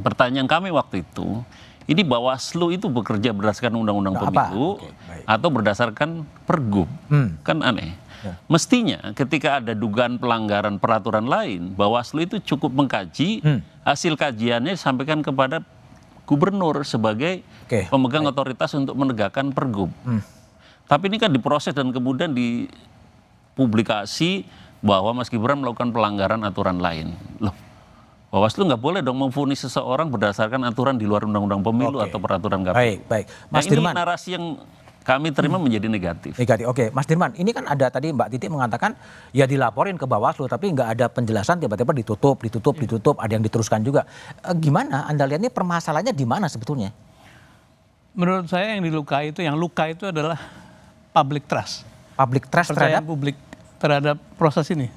Pertanyaan kami waktu itu, ini Bawaslu itu bekerja berdasarkan undang-undang pemilu atau berdasarkan Pergub? Kan aneh. Mestinya ketika ada dugaan pelanggaran peraturan lain, Bawaslu itu cukup mengkaji, hasil kajiannya disampaikan kepada gubernur sebagai pemegang otoritas untuk menegakkan Pergub. Tapi ini kan diproses dan kemudian dipublikasi bahwa Mas Gibran melakukan pelanggaran aturan lain. Loh, Bawaslu nggak boleh dong memvonis seseorang berdasarkan aturan di luar undang-undang pemilu atau peraturan KPU. Baik. Mas Dirman, ini narasi yang kami terima menjadi negatif. Mas Dirman, ini kan ada tadi Mbak Titi mengatakan ya dilaporin ke Bawaslu tapi nggak ada penjelasan, tiba-tiba ditutup, ada yang diteruskan juga. Gimana Anda lihat ini permasalahannya di mana sebetulnya? Menurut saya yang dilukai itu, yang luka itu adalah public trust. Public trust percayaan publik terhadap proses ini.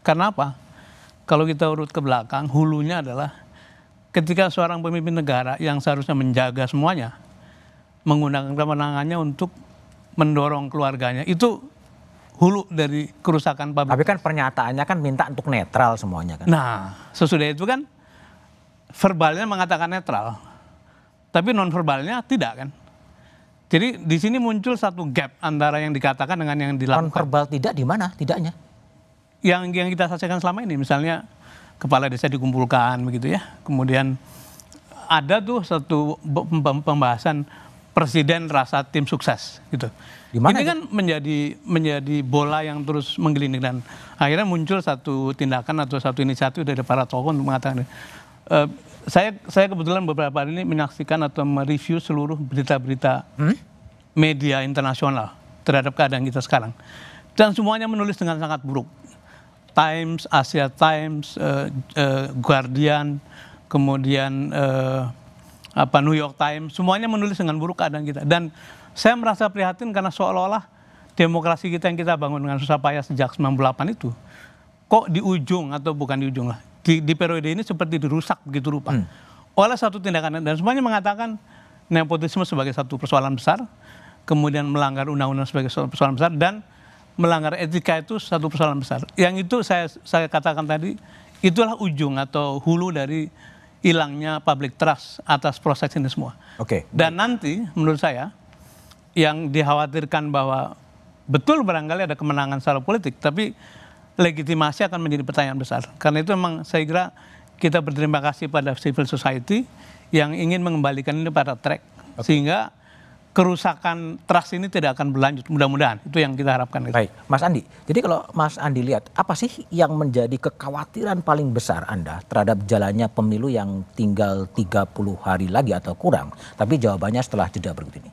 Karena apa? Kalau kita urut ke belakang, hulunya adalah ketika seorang pemimpin negara yang seharusnya menjaga semuanya, menggunakan kewenangannya untuk mendorong keluarganya, itu hulu dari kerusakan publik. Tapi kan pernyataannya kan minta untuk netral semuanya kan. Nah, sesudah itu kan verbalnya mengatakan netral, tapi non verbalnya tidak kan. Jadi di sini muncul satu gap antara yang dikatakan dengan yang dilakukan. Non verbal tidak di mana tidaknya? Yang kita saksikan selama ini, misalnya kepala desa dikumpulkan begitu ya, kemudian ada tuh satu pembahasan presiden rasa tim sukses gitu. Ini kan menjadi bola yang terus menggelinding dan akhirnya muncul satu tindakan atau satu inisiatif dari para tokoh untuk mengatakan. Saya kebetulan beberapa hari ini menyaksikan atau mereview seluruh berita-berita media internasional terhadap keadaan kita sekarang, dan semuanya menulis dengan sangat buruk. Times, Asia Times, Guardian, kemudian New York Times, semuanya menulis dengan buruk keadaan kita. Dan saya merasa prihatin karena seolah-olah demokrasi kita yang kita bangun dengan susah payah sejak 98 itu, kok di ujung atau bukan di ujung lah, di periode ini seperti dirusak begitu rupa oleh satu tindakan, dan semuanya mengatakan nepotisme sebagai satu persoalan besar, kemudian melanggar undang-undang sebagai persoalan besar, dan melanggar etika itu satu persoalan besar. Yang itu saya katakan tadi, itulah ujung atau hulu dari hilangnya public trust atas proses ini semua. Dan nanti menurut saya yang dikhawatirkan bahwa betul barangkali ada kemenangan secara politik, tapi legitimasi akan menjadi pertanyaan besar. Karena itu memang saya kira kita berterima kasih pada civil society yang ingin mengembalikan ini pada track. Sehingga kerusakan trust ini tidak akan berlanjut, mudah-mudahan. Itu yang kita harapkan. Baik, Mas Andi. Jadi kalau Mas Andi lihat, apa sih yang menjadi kekhawatiran paling besar Anda terhadap jalannya pemilu yang tinggal 30 hari lagi atau kurang? Tapi jawabannya setelah jeda berikut ini.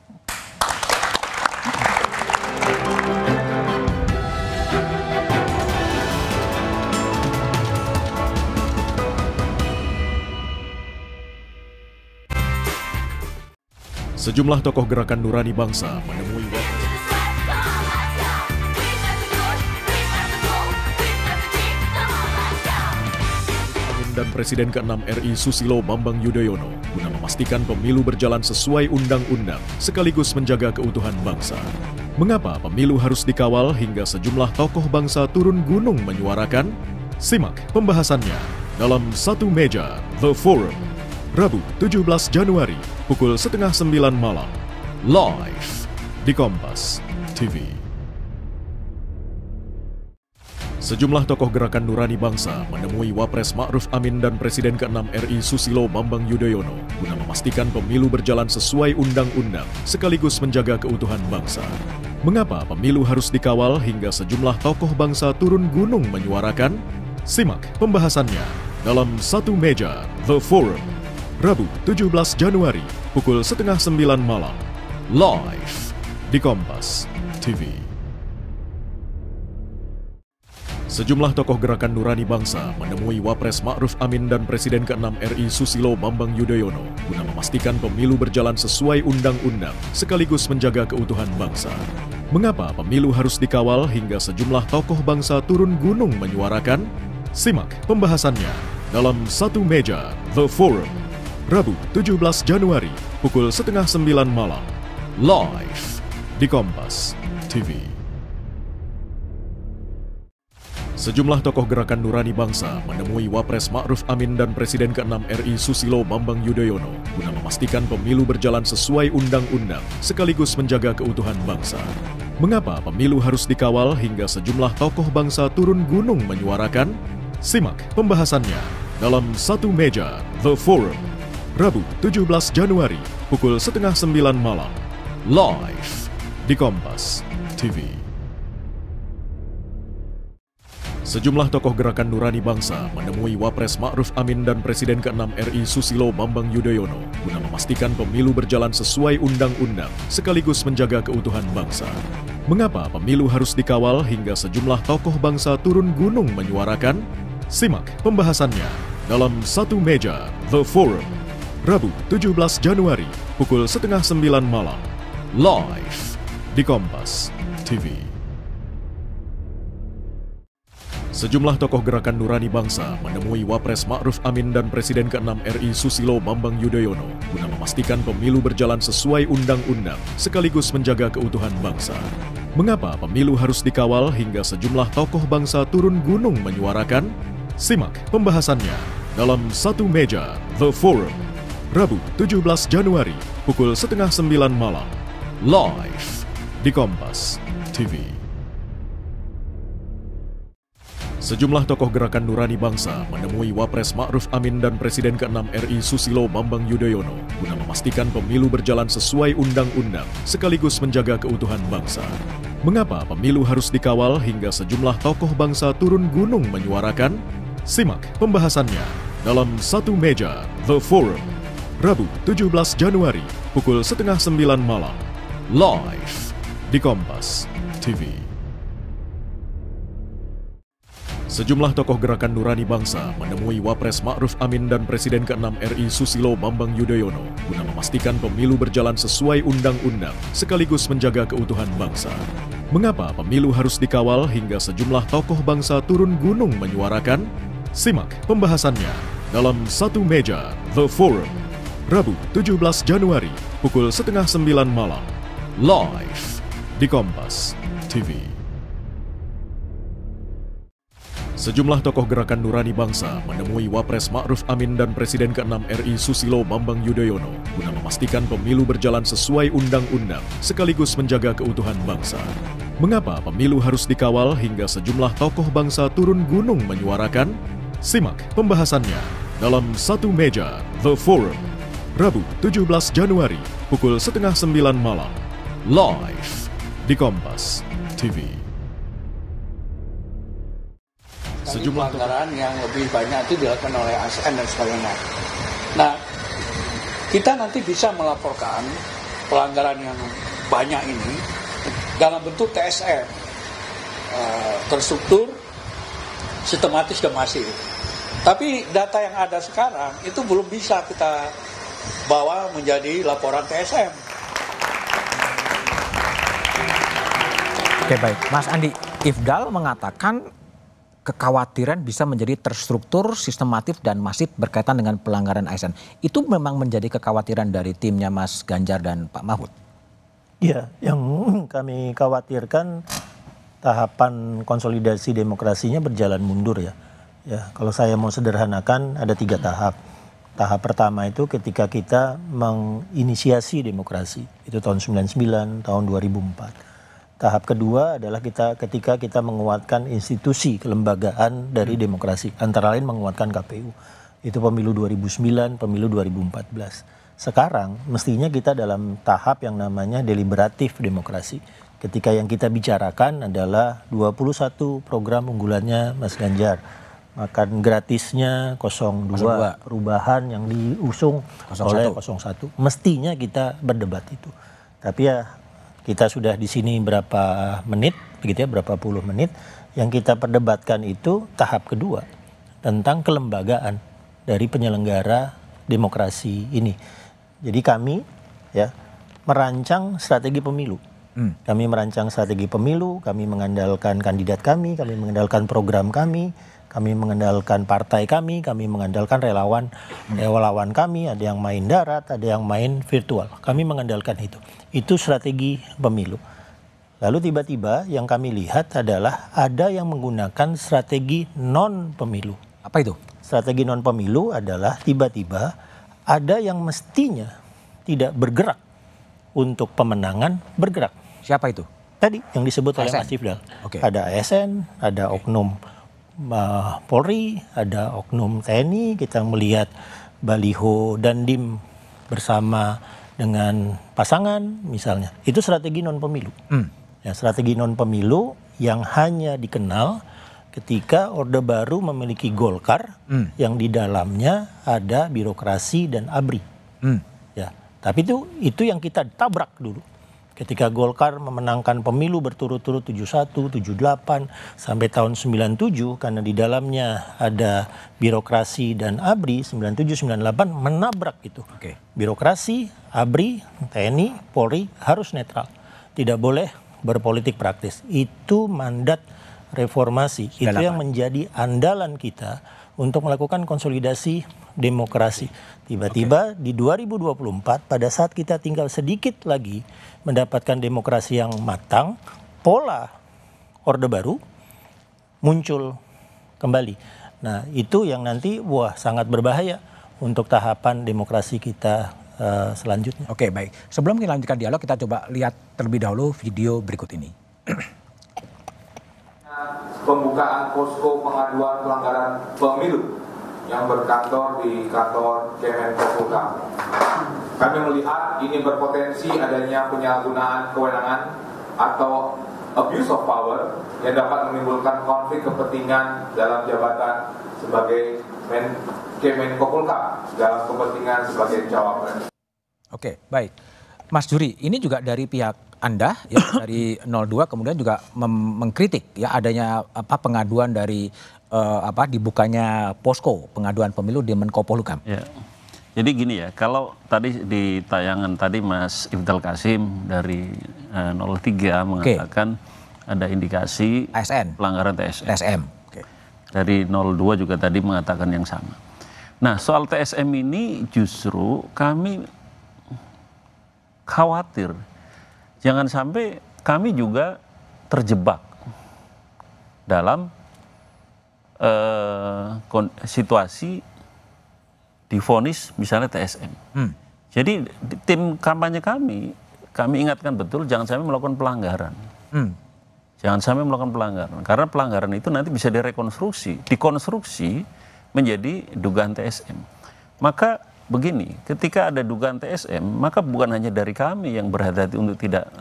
Sejumlah tokoh gerakan Nurani Bangsa menemui dan Presiden ke-6 RI Susilo Bambang Yudhoyono guna memastikan pemilu berjalan sesuai undang-undang sekaligus menjaga keutuhan bangsa. Mengapa pemilu harus dikawal hingga sejumlah tokoh bangsa turun gunung menyuarakan? Simak pembahasannya dalam Satu Meja The Forum, Rabu 17 Januari pukul 8:30 malam, live di Kompas TV. Sejumlah tokoh gerakan Nurani Bangsa menemui Wapres Ma'ruf Amin dan Presiden ke-6 RI Susilo Bambang Yudhoyono guna memastikan pemilu berjalan sesuai undang-undang sekaligus menjaga keutuhan bangsa. Mengapa pemilu harus dikawal hingga sejumlah tokoh bangsa turun gunung menyuarakan? Simak pembahasannya dalam Satu Meja The Forum, Rabu 17 Januari pukul 8:30 malam, live di Kompas TV. Sejumlah tokoh gerakan Nurani Bangsa menemui Wapres Ma'ruf Amin dan Presiden ke-6 RI Susilo Bambang Yudhoyono guna memastikan pemilu berjalan sesuai undang-undang sekaligus menjaga keutuhan bangsa. Mengapa pemilu harus dikawal hingga sejumlah tokoh bangsa turun gunung menyuarakan? Simak pembahasannya dalam Satu Meja The Forum, Rabu 17 Januari pukul 8:30 malam, live di Kompas TV. Sejumlah tokoh gerakan Nurani Bangsa menemui Wapres Ma'ruf Amin dan Presiden ke-6 RI Susilo Bambang Yudhoyono guna memastikan pemilu berjalan sesuai undang-undang sekaligus menjaga keutuhan bangsa. Mengapa pemilu harus dikawal hingga sejumlah tokoh bangsa turun gunung menyuarakan? Simak pembahasannya dalam Satu Meja The Forum, Rabu 17 Januari pukul 8:30 malam, live di Kompas TV. Sejumlah tokoh gerakan Nurani Bangsa menemui Wapres Ma'ruf Amin dan Presiden ke-6 RI Susilo Bambang Yudhoyono guna memastikan pemilu berjalan sesuai undang-undang sekaligus menjaga keutuhan bangsa. Mengapa pemilu harus dikawal hingga sejumlah tokoh bangsa turun gunung menyuarakan? Simak pembahasannya dalam Satu Meja The Forum, Rabu 17 Januari pukul 8:30 malam, live di Kompas TV. Sejumlah tokoh gerakan Nurani Bangsa menemui Wapres Ma'ruf Amin dan Presiden ke-6 RI Susilo Bambang Yudhoyono guna memastikan pemilu berjalan sesuai undang-undang sekaligus menjaga keutuhan bangsa. Mengapa pemilu harus dikawal hingga sejumlah tokoh bangsa turun gunung menyuarakan? Simak pembahasannya dalam Satu Meja The Forum, Rabu 17 Januari pukul 8:30 malam, live di Kompas TV. Sejumlah tokoh gerakan Nurani Bangsa menemui Wapres Ma'ruf Amin dan Presiden ke-6 RI Susilo Bambang Yudhoyono guna memastikan pemilu berjalan sesuai undang-undang sekaligus menjaga keutuhan bangsa. Mengapa pemilu harus dikawal hingga sejumlah tokoh bangsa turun gunung menyuarakan? Simak pembahasannya dalam Satu Meja The Forum, Rabu 17 Januari pukul 8:30 malam, live di Kompas TV. Sejumlah tokoh gerakan Nurani Bangsa menemui Wapres Ma'ruf Amin dan Presiden ke-6 RI Susilo Bambang Yudhoyono guna memastikan pemilu berjalan sesuai undang-undang sekaligus menjaga keutuhan bangsa. Mengapa pemilu harus dikawal hingga sejumlah tokoh bangsa turun gunung menyuarakan? Simak pembahasannya dalam Satu Meja The Forum, Rabu 17 Januari pukul 8:30 malam, live di Kompas TV. Sejumlah tokoh gerakan Nurani Bangsa menemui Wapres Ma'ruf Amin dan Presiden ke-6 RI Susilo Bambang Yudhoyono guna memastikan pemilu berjalan sesuai undang-undang sekaligus menjaga keutuhan bangsa. Mengapa pemilu harus dikawal hingga sejumlah tokoh bangsa turun gunung menyuarakan? Simak pembahasannya dalam Satu Meja The Forum, Rabu 17 Januari pukul 8:30 malam, live di Kompas TV. Sejumlah pelanggaran yang lebih banyak itu dilakukan oleh ASN dan sebagainya. Nah, kita nanti bisa melaporkan pelanggaran yang banyak ini dalam bentuk TSR, terstruktur, sistematis dan masif. Tapi data yang ada sekarang itu belum bisa kita bawa menjadi laporan TSM. Oke, baik. Mas Andi, Ifdal mengatakan kekhawatiran bisa menjadi terstruktur, sistematif, dan masif berkaitan dengan pelanggaran ASN. Itu memang menjadi kekhawatiran dari timnya Mas Ganjar dan Pak Mahfud? Iya, yang kami khawatirkan tahapan konsolidasi demokrasinya berjalan mundur ya. Ya, kalau saya mau sederhanakan ada 3 tahap. Tahap pertama itu ketika kita menginisiasi demokrasi, itu tahun 99, tahun 2004. Tahap kedua adalah ketika kita menguatkan institusi kelembagaan dari demokrasi, antara lain menguatkan KPU. Itu pemilu 2009, pemilu 2014. Sekarang mestinya kita dalam tahap yang namanya deliberatif demokrasi. Ketika yang kita bicarakan adalah 21 program unggulannya Mas Ganjar. Makan gratisnya 02, perubahan yang diusung oleh 01. Mestinya kita berdebat itu. Tapi ya kita sudah di sini berapa menit, begitu ya, berapa puluh menit. Yang kita perdebatkan itu tahap kedua tentang kelembagaan dari penyelenggara demokrasi ini. Jadi kami ya merancang strategi pemilu. Kami merancang strategi pemilu, kami mengandalkan kandidat kami mengandalkan program kami mengandalkan partai kami mengandalkan relawan kami, ada yang main darat, ada yang main virtual. Kami mengandalkan itu. Itu strategi pemilu. Lalu tiba-tiba yang kami lihat adalah ada yang menggunakan strategi non pemilu. Apa itu? Strategi non pemilu adalah tiba-tiba ada yang mestinya tidak bergerak untuk pemenangan bergerak. Siapa itu? Tadi yang disebut oleh Mas Ifdal. Ada ASN, ada oknum Polri, ada oknum TNI, kita melihat baliho Dandim bersama dengan pasangan misalnya. Itu strategi non pemilu. Ya, strategi non pemilu yang hanya dikenal ketika Orde Baru memiliki Golkar yang di dalamnya ada birokrasi dan ABRI. Ya, tapi itu yang kita tabrak dulu. Ketika Golkar memenangkan pemilu berturut-turut 71, 78 sampai tahun 97 karena di dalamnya ada birokrasi dan ABRI, 97, 98 menabrak itu. Birokrasi, ABRI, TNI, Polri harus netral. Tidak boleh berpolitik praktis. Itu mandat reformasi. Itu yang menjadi andalan kita untuk melakukan konsolidasi demokrasi. Tiba-tiba di 2024 pada saat kita tinggal sedikit lagi mendapatkan demokrasi yang matang, pola Orde Baru muncul kembali. Nah, itu yang nanti sangat berbahaya untuk tahapan demokrasi kita selanjutnya. Oke, baik. Sebelum kita lanjutkan dialog, kita coba lihat terlebih dahulu video berikut ini. Pembukaan posko pengaduan pelanggaran pemilu yang berkantor di kantor Kemenkopolhukam. Kami melihat ini berpotensi adanya penyalahgunaan kewenangan atau abuse of power yang dapat menimbulkan konflik kepentingan dalam jabatan sebagai Kemenkopolhukam dalam kepentingan sebagai cawapres. Oke, baik. Mas Juri, ini juga dari pihak Anda ya, dari 02 kemudian juga mengkritik ya adanya pengaduan dari dibukanya posko pengaduan pemilu di Menkopolhukam. Ya. Jadi gini ya, kalau tadi di tayangan tadi Mas Ifdal Kasim dari 03 mengatakan ada indikasi ASN, pelanggaran TSM. TSM. Dari 02 juga tadi mengatakan yang sama. Nah, soal TSM ini justru kami khawatir jangan sampai kami juga terjebak dalam situasi divonis misalnya TSM. Jadi tim kampanye kami ingatkan betul jangan sampai melakukan pelanggaran. Jangan sampai melakukan pelanggaran. Karena pelanggaran itu nanti bisa dikonstruksi menjadi dugaan TSM. Maka begini, ketika ada dugaan TSM, maka bukan hanya dari kami yang berhati-hati untuk tidak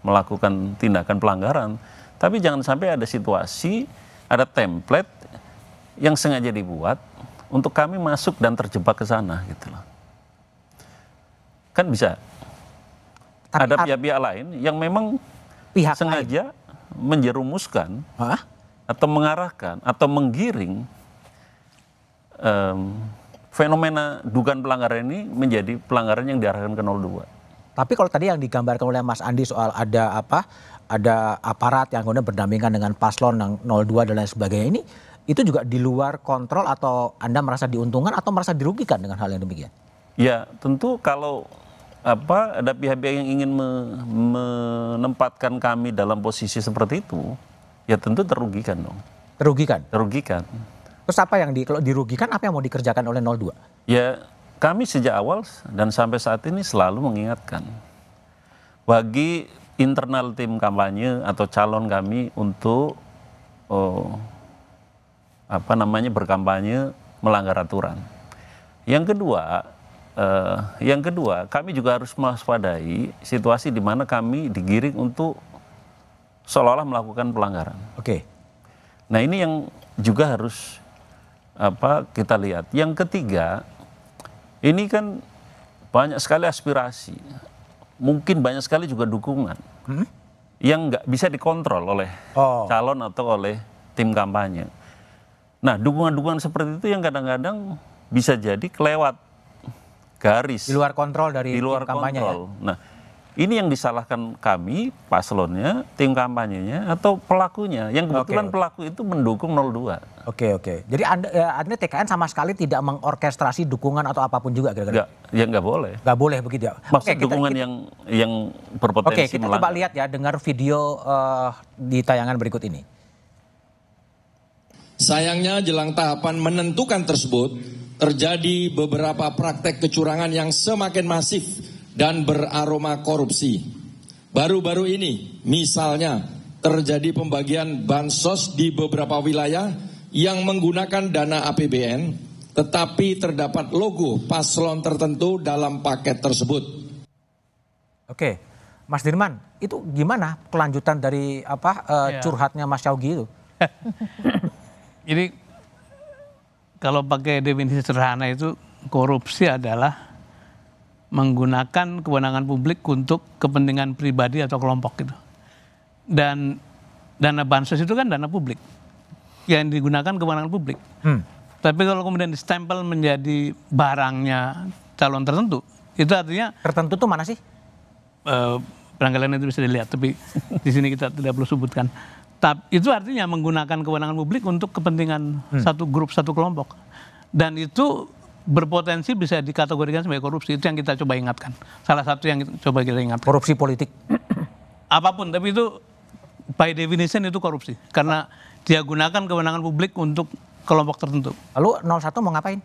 melakukan tindakan pelanggaran, tapi jangan sampai ada situasi, ada template yang sengaja dibuat untuk kami masuk dan terjebak ke sana gitu loh. Kan bisa. Ada pihak-pihak lain yang memang sengaja menjerumuskan atau mengarahkan atau menggiring fenomena dugaan pelanggaran ini menjadi pelanggaran yang diarahkan ke 02. Tapi kalau tadi yang digambarkan oleh Mas Andi soal ada aparat yang kemudian berdampingan dengan paslon yang 02 dan lain sebagainya ini, itu juga di luar kontrol atau Anda merasa diuntungkan atau merasa dirugikan dengan hal yang demikian? Ya, tentu kalau ada pihak-pihak yang ingin menempatkan kami dalam posisi seperti itu, ya tentu terugikan dong. Terugikan? Terugikan. Terus apa yang kalau dirugikan, apa yang mau dikerjakan oleh 02? Ya, kami sejak awal dan sampai saat ini selalu mengingatkan bagi internal tim kampanye atau calon kami untuk berkampanye melanggar aturan. Yang kedua, kami juga harus mewaspadai situasi di mana kami digiring untuk seolah-olah melakukan pelanggaran. Oke. Nah, ini yang juga harus kita lihat. Yang ketiga, ini kan banyak sekali aspirasi, mungkin banyak sekali juga dukungan yang nggak bisa dikontrol oleh calon atau oleh tim kampanye. Nah, dukungan-dukungan seperti itu yang kadang-kadang bisa jadi kelewat garis. Di luar kontrol dari tim kampanye. Ya? Nah, ini yang disalahkan kami, paslonnya, tim kampanyenya, atau pelakunya. Yang kebetulan pelaku itu mendukung 02. Oke. Jadi Anda TKN sama sekali tidak mengorkestrasi dukungan atau apapun juga kira-kira? Nggak boleh. Nggak boleh begitu ya? Maksud dukungan yang berpotensi melanggar. Oke, kita coba lihat ya, dengar video di tayangan berikut ini. Sayangnya jelang tahapan menentukan tersebut, terjadi beberapa praktek kecurangan yang semakin masif dan beraroma korupsi. Baru-baru ini, misalnya, terjadi pembagian bansos di beberapa wilayah yang menggunakan dana APBN, tetapi terdapat logo paslon tertentu dalam paket tersebut. Oke, Mas Dirman, itu gimana kelanjutan dari curhatnya Mas Syawgi itu? Jadi kalau pakai definisi sederhana itu korupsi adalah menggunakan kewenangan publik untuk kepentingan pribadi atau kelompok gitu. Dan dana bansos itu kan dana publik yang digunakan kewenangan publik. Tapi kalau kemudian distempel menjadi barangnya calon tertentu, itu artinya tertentu tuh mana sih? Barangkali itu bisa dilihat, tapi di sini kita tidak perlu sebutkan. Itu artinya menggunakan kewenangan publik untuk kepentingan satu grup, satu kelompok. Dan itu berpotensi bisa dikategorikan sebagai korupsi. Itu yang kita coba ingatkan. Salah satu yang coba kita ingatkan. Korupsi politik. Apapun, tapi itu by definition itu korupsi karena dia gunakan kewenangan publik untuk kelompok tertentu. Lalu 01 mau ngapain?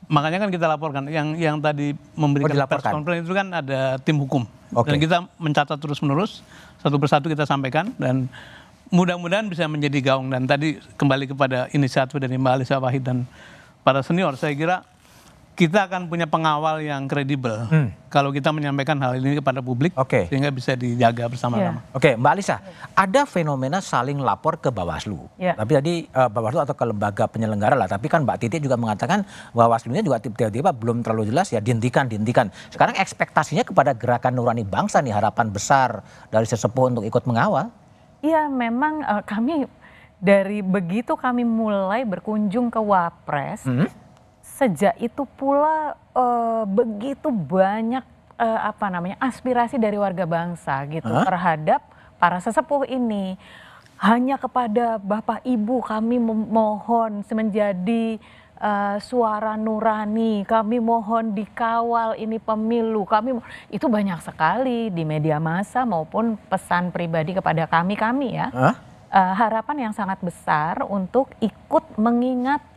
Makanya kan kita laporkan. Yang tadi memberikan press conference itu kan ada tim hukum. Dan kita mencatat terus-menerus, satu persatu kita sampaikan, dan mudah-mudahan bisa menjadi gaung. Dan tadi kembali kepada inisiatif dari Mbak Alisa Wahid dan para senior, saya kira kita akan punya pengawal yang kredibel kalau kita menyampaikan hal ini kepada publik, sehingga bisa dijaga bersama-sama. Oke, Mbak Alisa, ada fenomena saling lapor ke Bawaslu. Tapi tadi Bawaslu atau ke lembaga penyelenggara lah, tapi kan Mbak Titi juga mengatakan Bawaslu-nya juga tiba-tiba belum terlalu jelas ya, dihentikan. Sekarang ekspektasinya kepada Gerakan Nurani Bangsa nih, harapan besar dari sesepuh untuk ikut mengawal? Iya, memang kami dari begitu kami mulai berkunjung ke Wapres, sejak itu pula begitu banyak aspirasi dari warga bangsa gitu terhadap para sesepuh ini. Hanya kepada Bapak Ibu kami mohon menjadi suara nurani, kami mohon dikawal ini pemilu. Itu banyak sekali di media massa maupun pesan pribadi kepada kami ya. Harapan yang sangat besar untuk ikut mengingatkan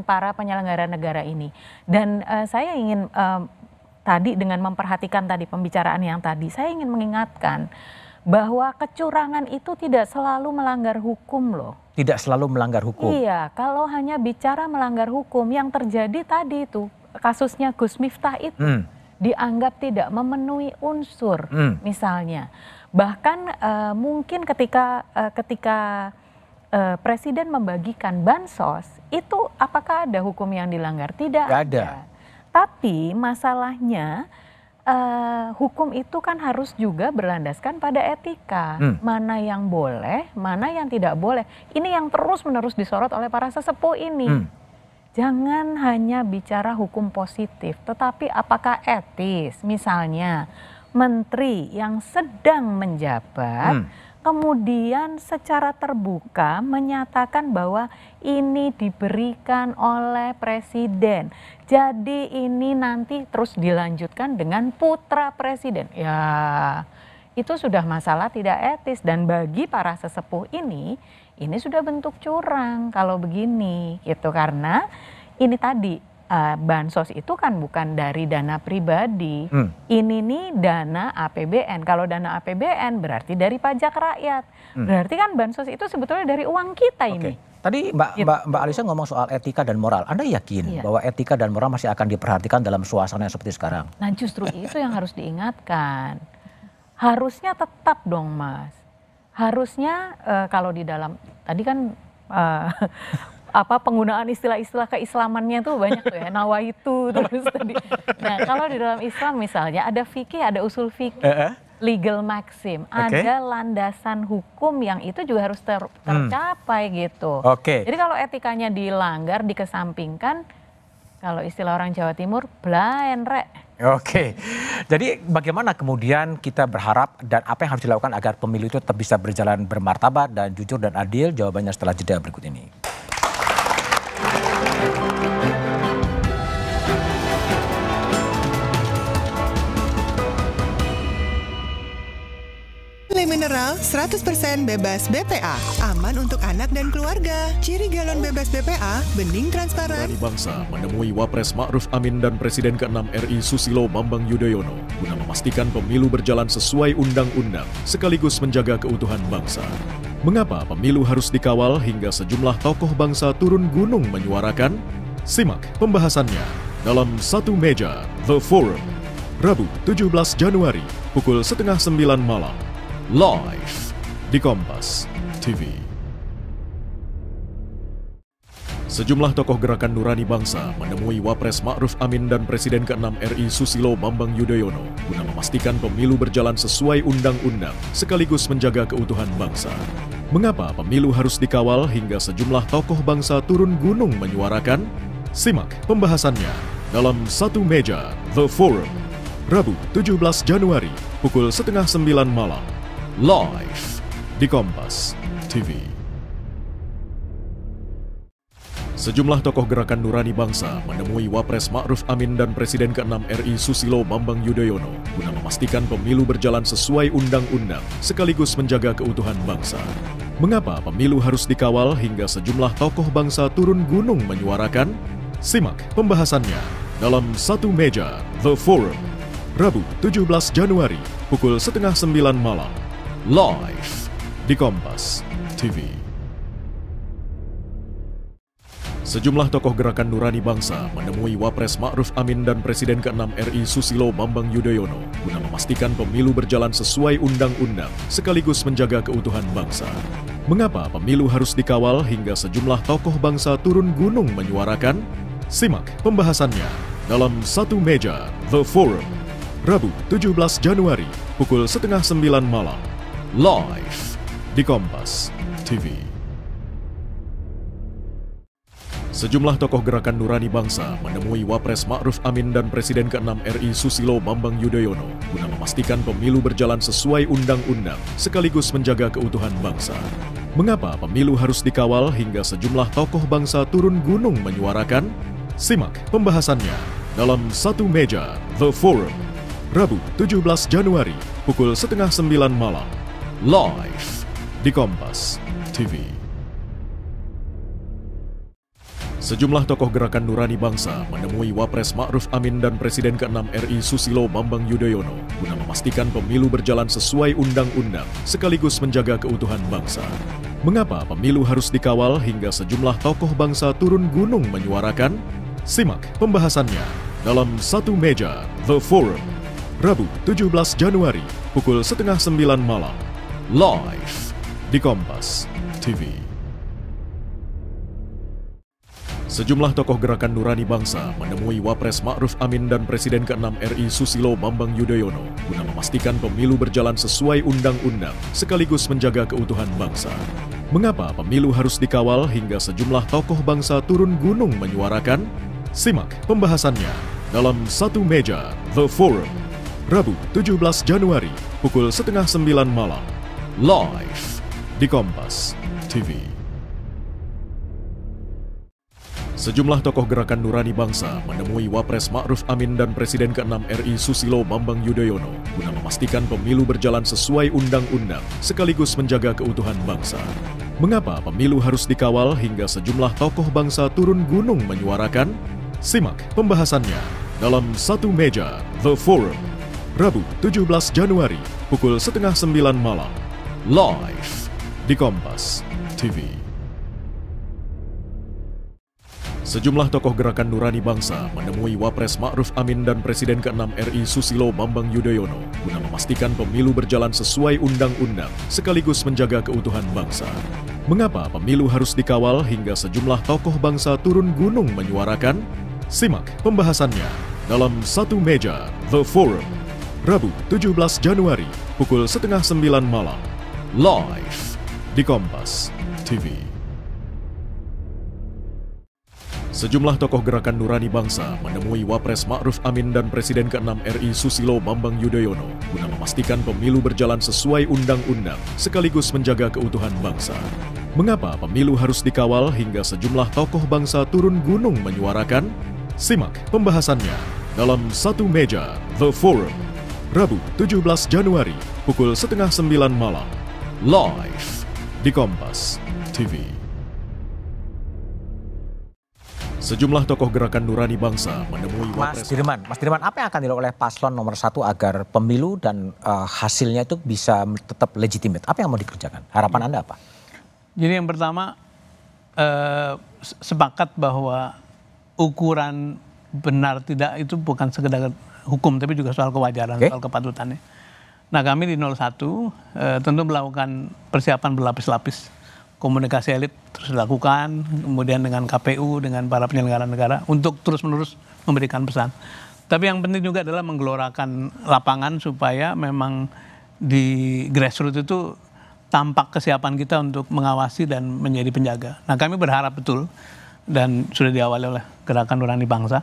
para penyelenggara negara ini. Dan saya ingin tadi dengan memperhatikan tadi pembicaraan yang tadi, saya ingin mengingatkan bahwa kecurangan itu tidak selalu melanggar hukum loh. Tidak selalu melanggar hukum? Iya, kalau hanya bicara melanggar hukum, yang terjadi tadi itu, kasusnya Gus Miftah itu dianggap tidak memenuhi unsur misalnya. Bahkan mungkin ketika Presiden membagikan bansos, itu apakah ada hukum yang dilanggar? Tidak ada. Tapi masalahnya hukum itu kan harus juga berlandaskan pada etika. Mana yang boleh, mana yang tidak boleh. Ini yang terus-menerus disorot oleh para sesepuh ini. Jangan hanya bicara hukum positif, tetapi apakah etis? Misalnya menteri yang sedang menjabat, kemudian secara terbuka menyatakan bahwa ini diberikan oleh presiden. Jadi ini nanti terus dilanjutkan dengan putra presiden. Ya, itu sudah masalah tidak etis. Dan bagi para sesepuh ini sudah bentuk curang kalau begini. Gitu, karena ini tadi bansos itu kan bukan dari dana pribadi. Ini nih dana APBN. Kalau dana APBN berarti dari pajak rakyat. Berarti kan bansos itu sebetulnya dari uang kita ini. Tadi Mbak Alisa ngomong soal etika dan moral. Anda yakin bahwa etika dan moral masih akan diperhatikan dalam suasana yang seperti sekarang? Nah, justru itu yang harus diingatkan. Harusnya tetap dong, Mas. Harusnya kalau di dalam tadi kan penggunaan istilah-istilah keislamannya tuh banyak tuh ya, nawaitu terus tadi. Nah, kalau di dalam Islam misalnya ada fikih, ada usul fikih, legal maxim, ada landasan hukum yang itu juga harus tercapai gitu. Jadi kalau etikanya dilanggar, dikesampingkan, kalau istilah orang Jawa Timur, blind rek. Jadi bagaimana kemudian kita berharap dan apa yang harus dilakukan agar pemilu itu tetap bisa berjalan bermartabat dan jujur dan adil? Jawabannya setelah jeda berikut ini. Mineral 100% bebas BPA, aman untuk anak dan keluarga. Ciri galon bebas BPA, bening transparan. Nurani Bangsa menemui Wapres Ma'ruf Amin dan Presiden ke-6 RI Susilo Bambang Yudhoyono guna memastikan pemilu berjalan sesuai undang-undang sekaligus menjaga keutuhan bangsa. Mengapa pemilu harus dikawal hingga sejumlah tokoh bangsa turun gunung menyuarakan? Simak pembahasannya dalam Satu Meja The Forum, Rabu 17 Januari pukul 8:30 malam. Live di Kompas TV. Sejumlah tokoh Gerakan Nurani Bangsa menemui Wapres Ma'ruf Amin dan Presiden ke-6 RI Susilo Bambang Yudhoyono guna memastikan pemilu berjalan sesuai undang-undang sekaligus menjaga keutuhan bangsa. Mengapa pemilu harus dikawal hingga sejumlah tokoh bangsa turun gunung menyuarakan? Simak pembahasannya dalam Satu Meja The Forum, Rabu 17 Januari pukul 8:30 malam. Live di Kompas TV. Sejumlah tokoh gerakan Nurani Bangsa menemui Wapres Ma'ruf Amin dan Presiden ke-6 RI Susilo Bambang Yudhoyono guna memastikan pemilu berjalan sesuai undang-undang sekaligus menjaga keutuhan bangsa. Mengapa pemilu harus dikawal hingga sejumlah tokoh bangsa turun gunung menyuarakan? Simak pembahasannya dalam Satu Meja The Forum, Rabu 17 Januari pukul 8:30 malam, live di Kompas TV. Sejumlah tokoh gerakan Nurani Bangsa menemui Wapres Ma'ruf Amin dan Presiden ke-6 RI Susilo Bambang Yudhoyono guna memastikan pemilu berjalan sesuai undang-undang sekaligus menjaga keutuhan bangsa. Mengapa pemilu harus dikawal hingga sejumlah tokoh bangsa turun gunung menyuarakan? Simak pembahasannya dalam Satu Meja The Forum, Rabu 17 Januari pukul 8:30 malam, live di Kompas TV. Sejumlah tokoh gerakan Nurani Bangsa menemui Wapres Ma'ruf Amin dan Presiden ke-6 RI Susilo Bambang Yudhoyono guna memastikan pemilu berjalan sesuai undang-undang sekaligus menjaga keutuhan bangsa. Mengapa pemilu harus dikawal hingga sejumlah tokoh bangsa turun gunung menyuarakan? Simak pembahasannya dalam Satu Meja The Forum, Rabu 17 Januari pukul 8:30 malam, live di Kompas TV. Sejumlah tokoh gerakan Nurani Bangsa menemui Wapres Ma'ruf Amin dan Presiden ke-6 RI Susilo Bambang Yudhoyono guna memastikan pemilu berjalan sesuai undang-undang sekaligus menjaga keutuhan bangsa. Mengapa pemilu harus dikawal hingga sejumlah tokoh bangsa turun gunung menyuarakan? Simak pembahasannya dalam Satu Meja The Forum, Rabu 17 Januari pukul 8:30 malam, live di Kompas TV. Sejumlah tokoh gerakan Nurani Bangsa menemui Wapres Ma'ruf Amin dan Presiden ke-6 RI Susilo Bambang Yudhoyono guna memastikan pemilu berjalan sesuai undang-undang sekaligus menjaga keutuhan bangsa. Mengapa pemilu harus dikawal hingga sejumlah tokoh bangsa turun gunung menyuarakan? Simak pembahasannya dalam Satu Meja The Forum, Rabu 17 Januari pukul 8:30 malam, live di Kompas TV. Sejumlah tokoh gerakan Nurani Bangsa menemui Wapres Ma'ruf Amin dan Presiden ke-6 RI Susilo Bambang Yudhoyono guna memastikan pemilu berjalan sesuai undang-undang sekaligus menjaga keutuhan bangsa. Mengapa pemilu harus dikawal hingga sejumlah tokoh bangsa turun gunung menyuarakan? Simak pembahasannya dalam Satu Meja The Forum, Rabu 17 Januari pukul 8:30 malam, live di Kompas TV. Sejumlah tokoh gerakan Nurani Bangsa menemui Wapres Ma'ruf Amin dan Presiden ke-6 RI Susilo Bambang Yudhoyono guna memastikan pemilu berjalan sesuai undang-undang sekaligus menjaga keutuhan bangsa. Mengapa pemilu harus dikawal hingga sejumlah tokoh bangsa turun gunung menyuarakan? Simak pembahasannya dalam Satu Meja The Forum, Rabu 17 Januari pukul 8:30 malam, live di Kompas TV. Sejumlah tokoh gerakan Nurani Bangsa menemui Wapres Ma'ruf Amin dan Presiden ke-6 RI Susilo Bambang Yudhoyono guna memastikan pemilu berjalan sesuai undang-undang sekaligus menjaga keutuhan bangsa. Mengapa pemilu harus dikawal hingga sejumlah tokoh bangsa turun gunung menyuarakan? Simak pembahasannya dalam Satu Meja The Forum, Rabu 17 Januari pukul 8:30 malam, live di Kompas TV. Sejumlah tokoh gerakan Nurani Bangsa menemui Mas Dirman, apa yang akan dilakukan oleh paslon nomor 1 agar pemilu dan hasilnya itu bisa tetap legitimate? Apa yang mau dikerjakan? Harapan Anda apa? Jadi yang pertama, sepakat bahwa ukuran benar tidak itu bukan sekedar hukum, tapi juga soal kewajaran, soal kepatutannya. Nah, kami di 01 tentu melakukan persiapan berlapis-lapis. Komunikasi elit terus dilakukan, kemudian dengan KPU, dengan para penyelenggara negara untuk terus-menerus memberikan pesan. Tapi yang penting juga adalah menggelorakan lapangan supaya memang di grassroots itu tampak kesiapan kita untuk mengawasi dan menjadi penjaga. Nah, kami berharap betul dan sudah diawali oleh Gerakan Nurani Bangsa,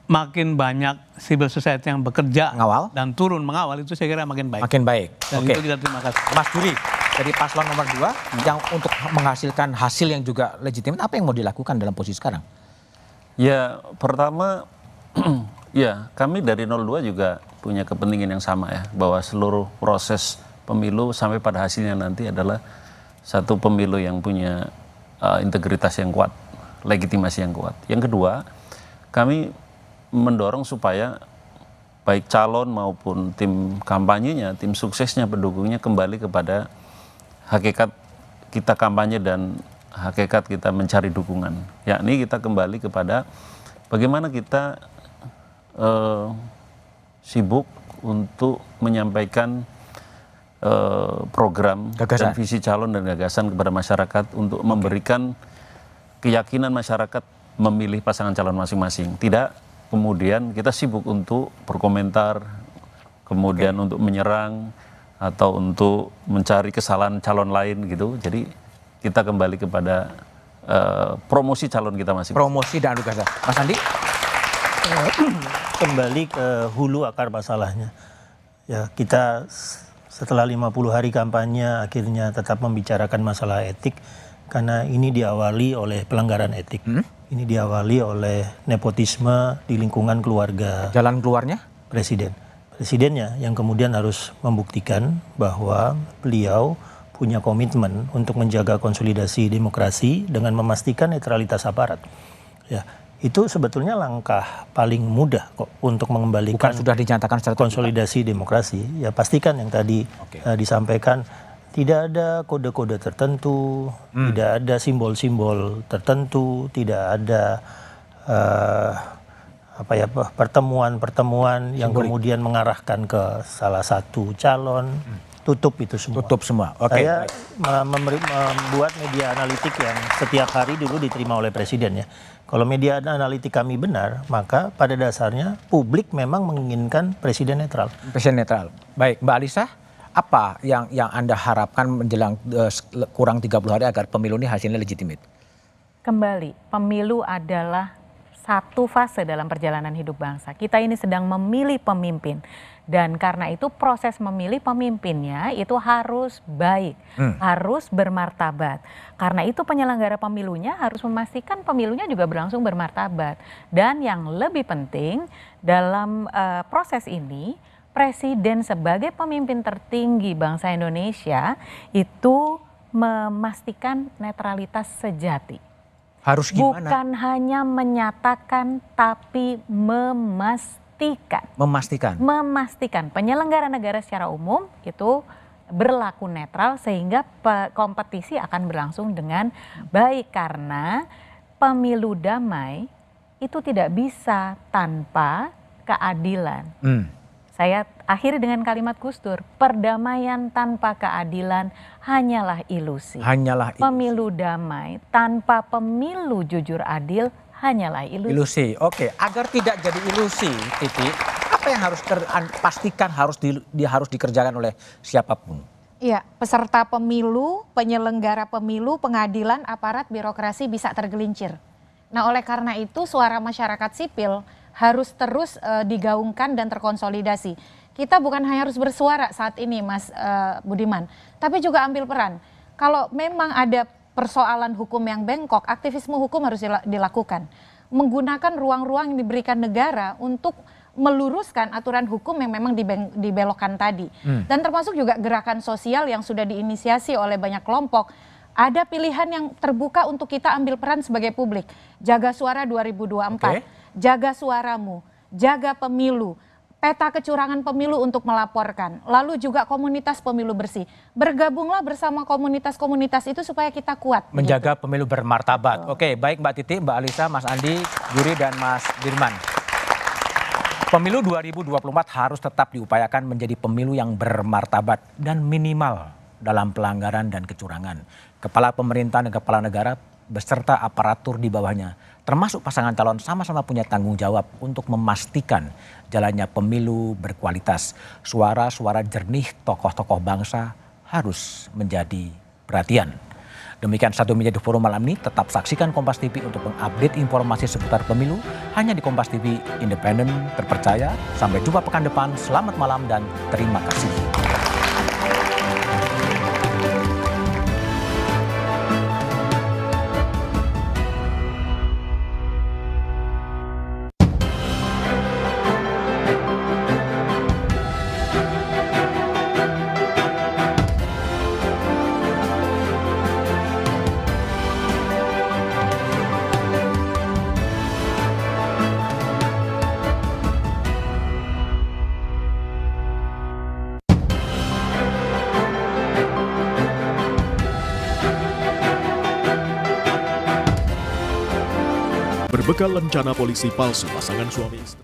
makin banyak civil society yang bekerja mengawal dan turun mengawal, itu saya kira makin baik. Makin baik. Dan itu kita terima kasih. Mas Duri, Dari paslon nomor 2 yang untuk menghasilkan hasil yang juga legitimate, apa yang mau dilakukan dalam posisi sekarang? Ya, pertama ya kami dari 02 juga punya kepentingan yang sama ya, bahwa seluruh proses pemilu sampai pada hasilnya nanti adalah satu pemilu yang punya integritas yang kuat, legitimasi yang kuat. Yang kedua, kami mendorong supaya baik calon maupun tim kampanyenya, tim suksesnya, pendukungnya kembali kepada hakikat kita kampanye dan hakikat kita mencari dukungan. Yakni kita kembali kepada bagaimana kita sibuk untuk menyampaikan program dan visi calon dan gagasan kepada masyarakat untuk memberikan keyakinan masyarakat memilih pasangan calon masing-masing. Tidak kemudian kita sibuk untuk berkomentar, kemudian untuk menyerang atau untuk mencari kesalahan calon lain gitu. Jadi kita kembali kepada promosi calon kita masing-masing. Promosi dan gagasan. Mas Andi? Kembali ke hulu akar masalahnya. Ya, kita setelah 50 hari kampanye akhirnya tetap membicarakan masalah etik karena ini diawali oleh pelanggaran etik. Ini diawali oleh nepotisme di lingkungan keluarga. Jalan keluarnya? Presiden. Presidennya yang kemudian harus membuktikan bahwa beliau punya komitmen untuk menjaga konsolidasi demokrasi dengan memastikan netralitas aparat. Ya, itu sebetulnya langkah paling mudah kok untuk mengembalikan sudah dinyatakan secara konsolidasi demokrasi. Ya, pastikan yang tadi disampaikan, tidak ada kode-kode tertentu, tidak ada simbol-simbol tertentu, tidak ada pertemuan-pertemuan yang kemudian mengarahkan ke salah satu calon. Tutup itu semua. Tutup semua. Saya membuat media analitik yang setiap hari dulu diterima oleh presiden ya. Kalau media analitik kami benar, maka pada dasarnya publik memang menginginkan presiden netral. Presiden netral. Baik, Mbak Alisa, apa yang Anda harapkan menjelang kurang 30 hari agar pemilu ini hasilnya legitimate? Kembali, pemilu adalah satu fase dalam perjalanan hidup bangsa. Kita ini sedang memilih pemimpin. Dan karena itu proses memilih pemimpinnya itu harus baik, harus bermartabat. Karena itu penyelenggara pemilunya harus memastikan pemilunya juga berlangsung bermartabat. Dan yang lebih penting dalam proses ini, Presiden sebagai pemimpin tertinggi bangsa Indonesia itu memastikan netralitas sejati. Harus gimana? Bukan hanya menyatakan tapi memastikan penyelenggara negara secara umum itu berlaku netral sehingga kompetisi akan berlangsung dengan baik, karena pemilu damai itu tidak bisa tanpa keadilan. Saya akhiri dengan kalimat Gus Dur, perdamaian tanpa keadilan hanyalah ilusi. Pemilu damai tanpa pemilu jujur adil hanyalah ilusi. Oke, agar tidak jadi ilusi, Titi, apa yang harus pastikan harus dikerjakan oleh siapapun? Iya, peserta pemilu, penyelenggara pemilu, pengadilan, aparat, birokrasi bisa tergelincir. Nah, oleh karena itu suara masyarakat sipil harus terus digaungkan dan terkonsolidasi. Kita bukan hanya harus bersuara saat ini, Mas Budiman, tapi juga ambil peran. Kalau memang ada persoalan hukum yang bengkok, aktivisme hukum harus dilakukan. Menggunakan ruang-ruang yang diberikan negara untuk meluruskan aturan hukum yang memang dibelokkan tadi. Dan termasuk juga gerakan sosial yang sudah diinisiasi oleh banyak kelompok. Ada pilihan yang terbuka untuk kita ambil peran sebagai publik. Jaga Suara 2024. Jaga suaramu, jaga pemilu, peta kecurangan pemilu untuk melaporkan, lalu juga komunitas pemilu bersih. Bergabunglah bersama komunitas-komunitas itu supaya kita kuat. Menjaga pemilu bermartabat. Oke, baik Mbak Titi, Mbak Alisa, Mas Andi, Yuri, dan Mas Dirman. Pemilu 2024 harus tetap diupayakan menjadi pemilu yang bermartabat dan minimal dalam pelanggaran dan kecurangan. Kepala pemerintahan dan kepala negara beserta aparatur di bawahnya, termasuk pasangan calon, sama-sama punya tanggung jawab untuk memastikan jalannya pemilu berkualitas. Suara-suara jernih tokoh-tokoh bangsa harus menjadi perhatian. Demikian Satu Meja di Forum malam ini. Tetap saksikan Kompas TV untuk mengupdate informasi seputar pemilu hanya di Kompas TV, independen, terpercaya. Sampai jumpa pekan depan. Selamat malam dan terima kasih. Berbekal rencana polisi palsu pasangan suami istri.